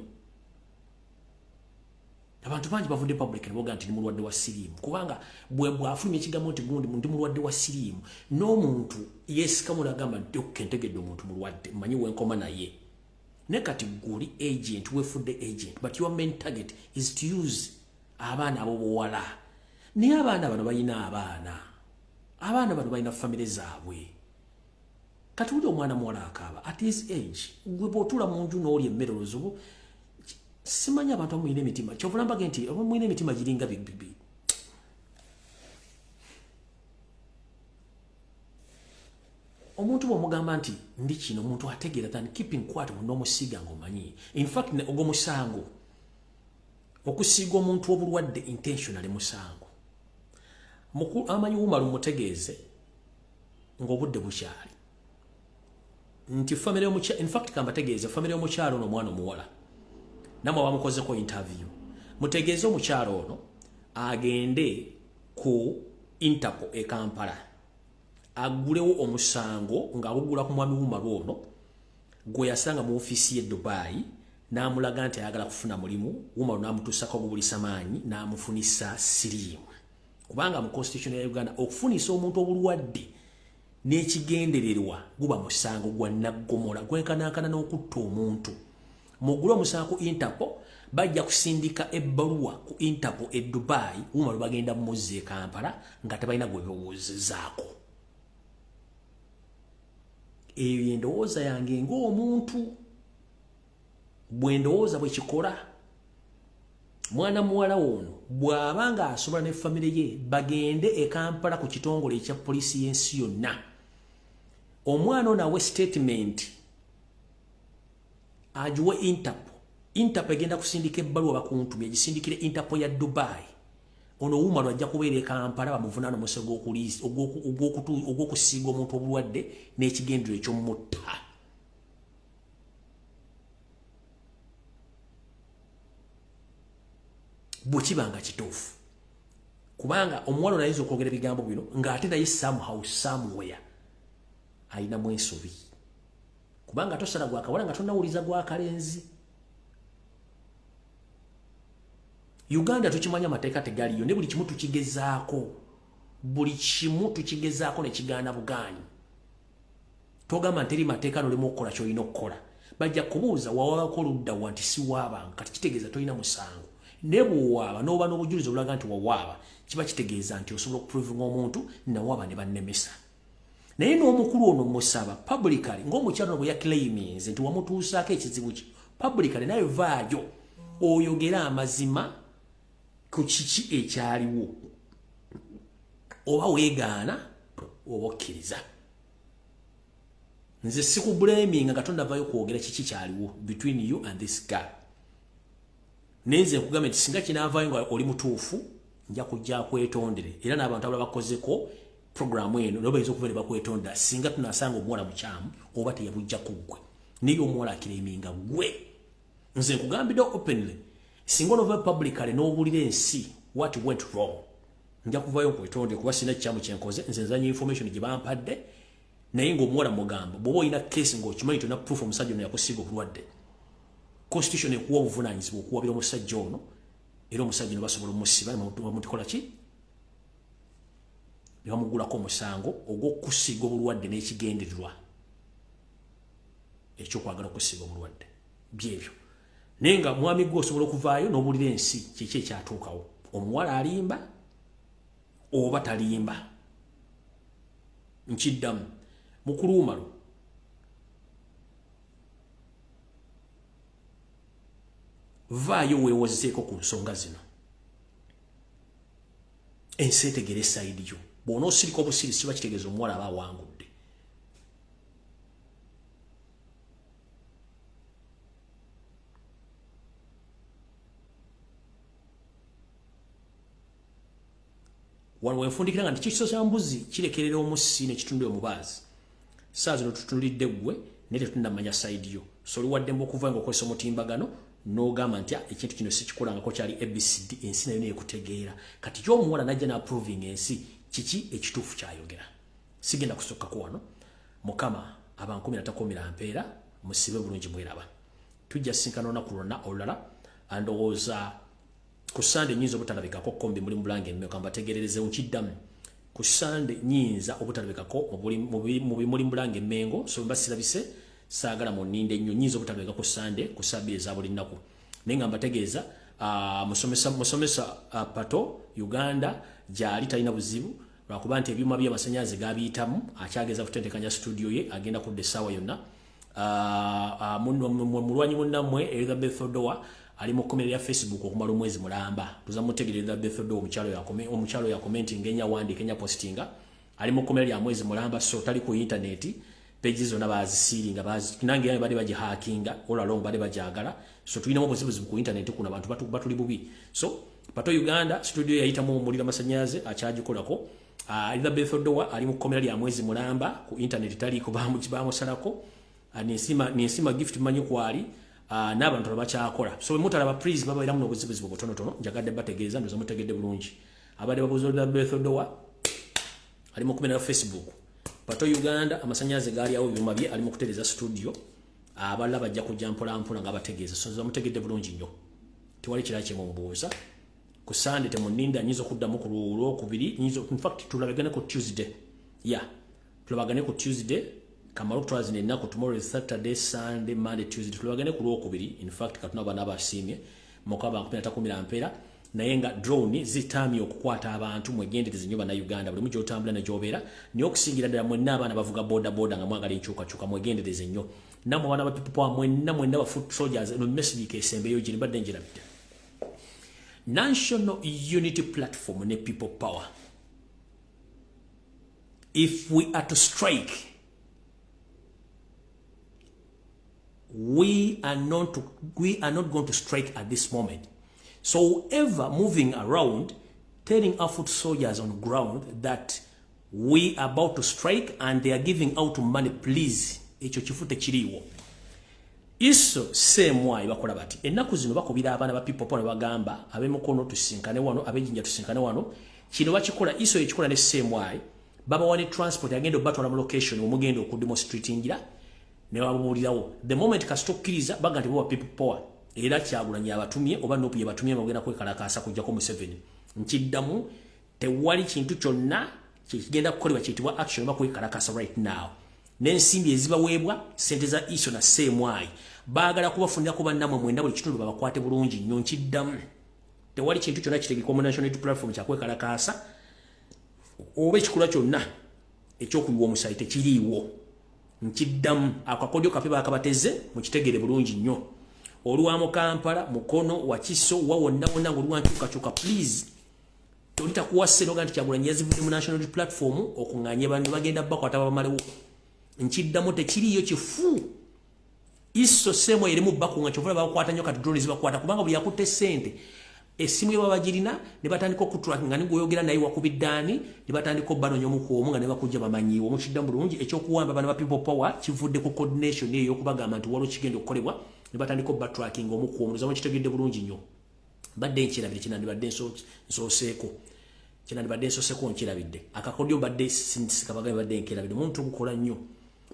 Speaker 1: Abantu bangi bavudde public ne boga nti ni mulwadde wa siriimu kubanga bw'afulumya ekigambo nti gundi ndi mulwadde wa siriimu n'omuntu yeesika mulagamba nti okentegedde omuntu mulwadde mmanyi wenkoma naye. Ne kati guli agent wefudde agent but your main target is to use abaana ab'obuwala. Naye abaana bano balina abaana bano balina famire zaabwe. Kati uli omwana muwala akaaba at his age gwe bw'otuula mu nju n'oli emmere oluzubu simanya abantu amuyina emitima kyovulambage nti amuyina emitima giringa bibibi. Omuntu bw'omugamba nti ndi kino omuntu ategeera than keeping quiet mu n'omusiiga ng'omanyi. In fact ogwo musango okusiiga omuntu obulwadde intentionally musango. Amanyi Umaru mutegeeze ng'obudde bukyali nti famire y'omukyalo in fact kambategeeze famire y'omukyalo ono omwana omuwala namwe bamukozeko interview mutegeeze omukyalo ono agende ku Interpol e Kampala agulewo omusango ng'agugula ku mwami Umaru ono gwe yasanga mu ofiisi y'e Dubai n'amulaga nti ayagala kufuna mulimu. Umaru n'amutuusako obubulisa maanyi n'amufunisa siriimu kubanga mu constitution ya Uganda okufunisa omuntu obulwadde n'ekigendererwa guba musango gwa naggomola gwenkanankana n'okutta omuntu. Mugula omusango ku Interpol bajja kusindika ebbaluwa ku Interpol e Dubai Umaru bagenda muzza e Kampala nga tebalina gwe bewozezaako. Eyo endowooza yange ng'omuntu bwe ndowooza bwe kikola. Mwana muwala ono bw'aba nga asobola ne famire ye bagende e Kampala ku kitongole ekya poliisi y'ensi yonna. Omwana ono awe statement ajuwe Interpol. Interpol egenda kusindika ebbaluwa bakuntumye egisindikire Interpol ya Dubai. Ono Umaru ajja kubeera e Kampala bamuvunaana omusango ogw'okusiiga omuntu obulwadde n'ekigendero eky'omutta. Bwe kibanga kituufu kubanga omuwala nayizo okwogera ebigambo bino ng'ate naye somehow somewhere ayina mwensobi kubanga tosala gwa kawala nga tonnawuliza gwa kalenzi. Uganda tukimanya amateeka tegaliyo ne buli kimu tukigezaako. Buli kimu tukigezaako ne kigaana bugaanyi. Togamba nteri mateeka nolemu okukola ky'olina okukola. Bajja kubuuza wawaako ludda wa nti si waaba kati kitegeeza tolina musango. Ne bw'owaaba n'oba n'obujulizi obulaga nti wawaaba kiba kitegeeza nti osobola okuprovinga omuntu nawaaba ne bannemesa. Naye n'omukulu ono musaba publicly ng'omukyalo bwe yaclaimings nti wamutuusaako ekizibu ki publicly naye vaayo oyogera amazima ku kiki ekyaliwo oba weegaana oba okkiriza. Nze sikublaming nga tonnavayo kwogera kiki kyaliwo between you and this guy. Nenze nkugamba nti singa kinaavaayo nga oli mutuufu nja kujja kwetondere era n'abantu abala bakozeko programu eno noba izo okuva ne bakwetonda singa tunasanga omuwala mukyamu oba teyabujja kuggwe niyo omuwala akireminga gwe. Nze nkugambidde openly singa onova publicly n'obuulira ensi what went wrong nja kuvaayo nkwetonde kuba sina kikyamu kyenkoze nze nzanya information gye bampadde naye ng'omuwala mugamba bw'oba olina case ng'okimanyi tolina proof omusajja ono yakusiiga obulwadde constitution ekuwa obuvunaanyizibwa okuwabira omusajja ono era omusajja ono basobola omusiba bamutikola ki ne bamugulako omusango ogw'okusiiga obulwadde n'ekigendererwa ekyokwagala okusiiga obulwadde byebyo. Naye nga mwami gwe osobola okuvaayo n'obuulira ensi kiki ekyatuukawo omuwala alimba oba talimba. Nkiddamu mukuluumalo vaayo weewozeeko ku nsonga zino ensi etegera esayidi yo bw'onoosirika obusirisi kiba kitegeeza omuwala aba awangudde. Wano wenfundikira nga nti kiso kya mbuzi kirekerera omussi n'ekitundu omubaazi. Saa zino tutunulidde ggwe naye tetunnamanya sayidi yo. So oli waddemba okuva nga okozesa omutimbagano n'ogamba nti ekintu kino sikikolangako kyali ABCD ensi nayo neekutegeera. Kati gy'omuwala najja n'approving ensi kiki ekituufu kyayogera. Sigenda kusokkako wano. Mukama abankumira takumira mpeera musibe bulungi mweraba. Tujja sinkana olunaku lwonna olulala andowooza ku Sande nyinza obutalabikako kombi mulimu Bulange mmeka mbategerereze nkiddamu. Ku Sande nyinza obutalabikako mu mulimu Bulange Mmengo so mbasirabise saagala mu nninde nnyo nyinza obutalabika ku Sande ku ssabbiiri eza buli nnaku. Naye nga mbategeeza musomesa Pato Uganda gyali talina buzibu lwakuba nti ebyuma by'amasannyalaze gabiyitamu akyageza kutentekanya studio ye agenda kudda essaawa yonna. Mulwanyi munnammwe Elizabeth Odowa ali mu komera ya Facebook okumala omwezi mulamba. Tuza mutegereza Elizabeth Odowa omukyalo ya commenting enya wandika enya postinga ali mu komera ya mwezi mulamba so tali ku internet pages zonna bazisiringa nange bade baje hackinga all along bade bajagala so tulina obuzibu ku internet kuna bantu batuli bubi. So Pato Uganda studio yayitamu omulira masanyaze akyagikolako. Elizabeth Odowa ali mu komera ya mwezi mulamba ku internet tali ko bamusalako. Nisima gift manyi kwali n'abantu abakyakola so mutalaba please babaira muno obuzibu butonotono njagadde bategeeza ndoza mutegedde bulungi abadde babuzo Elizabeth Odowa ali mu kumenya Facebook. Pato Uganda amasanyaze gali awo byuma bye ali mu kutereza studio aballa bajja kujja mpola nga bategeeza so ndoza mutegedde bulungi nnyo tiwali kira kye mumbuuza ku Sunday temuninda nyizo kuddamu ku Lwokubiri nyizo in fact tulabagane ku Tuesday tulabagane ku Tuesday Kamaru twazine nako tomorrow is Saturday, Sunday, Monday, Tuesday. Tulwagane ku Lwokubiri. In fact katuna bana basimye mukaba 13 ampera naye nga drone zitami okukwata abantu mwegendereze nnyo bana Uganda buli mujjo otambula ne jobera ni okusingira ddala mwenna abaana bavuga boda nga mwagala enkyuka mwegendereze nnyo namwe bana bapipo mwenna ba foot soldiers no message kesembeyo giri badde njira bita National Unity Platform ne People Power. If we are to strike, we are not going to strike at this moment. So whoever moving around telling our foot soldiers on the ground that we are about to strike and they are giving out money, please echo chifute chiriwo iso semwa ibakola bati ennaku zino bakubira abana ba people pone bagamba abemukono tusinkane wano abejinja tusinkane wano kino bakikola iso ekikola ne CMY baba wani transport agenda batwala mu location omugenda okudemonstratingira ne babulirawo the moment kasitokiriza baga nti bo people power era kyagulanya abatumye oba nopu yabatumye bagenda kwekalakasa kujja ko mu 7 nkiddamu tewali kintu kyonna kigenda kukolebwa kitibwa action ba kwekalakasa right now n'ensimbi ezibaweebwa sente za iso na CMY baagala kubafunira kuba namwe mwenda buli kitundu babakwate bulungi nnyo nkiddamu tewali kintu kyonna kitegekwa mu national unity platform kyakwekalakasa oba ekikula kyonna ekyokuyiwa omusayite kiriiwo nkiddamu akakodyo kape bakabateze mukitegere bulungi nnyo olwamu Kampala Mukono Wakiso wawonna wonna ng'olwankyukakyuka please tolita kuwasero ganti Kyagulanyi yazivudde mu national unity platform okunganye bantu bagenda bakwata babamalewo nkiddamu tekiriyo kifu iso semo erimu bakunga kyovula bakwata nnyo kati drone zibakwata kubanga buli yakutte sente esimu yababagirina ne batandika okutrack nga ngoyogera naye wakubiddani ne batandika banonyo mukuomu nga ne bakujja bamanyiwo mukiddamu bulungi ekyokuwamba bana ba people power kivudde ku coordination eyo okubagamba nti walo kigenda okukolebwa ne batandika batracking omukuomu zamu kitegedde bulungi nnyo badde nkirabire kinandi badde nsoseeko kinandi badde nsoseeko nkirabidde akakodyo badde sinsikabagaye badde nkirabire muntu gukola nnyo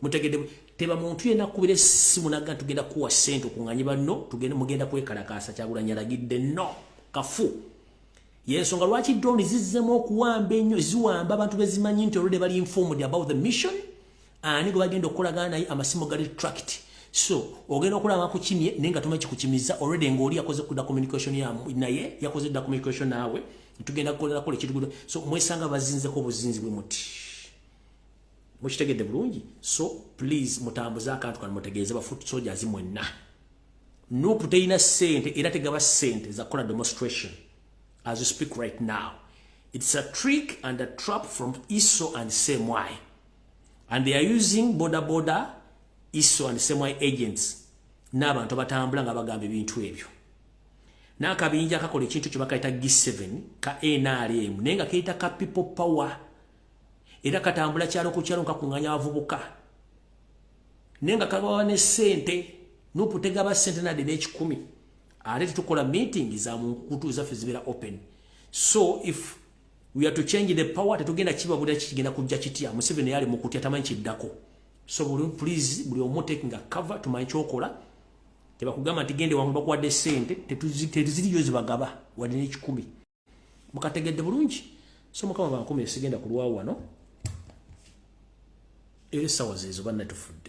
Speaker 1: mutegedde teba muntu yena kubire simu naga tugenda kuwa sente okunganye banno tugende mugenda kwekalakasa Kyagulanyi alagidde no kafu yensonga lwaki drone zizzemu okuwamba ennyo ziwamba abantu bezimanyi nti already bali informed about the mission ani go bagenda okukolagana naye amasimu gali tracked so ogenda okulaba kukimye nenga tumekikukimiza already ngoli yakoze ku communication ya naye yakoze da communication nawe tugenda kukolera kole kitugudo so mwesanga bazinze ko buzinzi bwe muti mukitegedde bulungi so please mutambuza akantu kan mutegeeze ba foot soldiers mwenna nupu teina sente era tegaba sente za kola demonstration as we speak right now. It's a trick and a trap from ISO and CMY, and they are using border ISO and CMY agents n'abantu batambula nga bagamba ebintu ebyo n'akabinja kakola ekintu kye bakayita G7 ka NRM nenga kayita ka people power era katambula kyalo ku kyalo kakunganya abavubuka nenga kagawa ne sente n'oputega ba sente na de n'ekikumi ate tukola meeting za munkutu zaffe zibera open so if we are to change the power tetugenda kibabula kigenda kujja kitya Museveni yali mukutya tamanyi kiddako so please buli omu taking a cover tumanyi kyokola tebakugamba nti gende wangu bakwadde sente tetuziriyo zibagaba wadde n'ekikumi mukategedde bulungi so mukama bankumi sigenda kulwawo wano era sawa zezo banna tufudde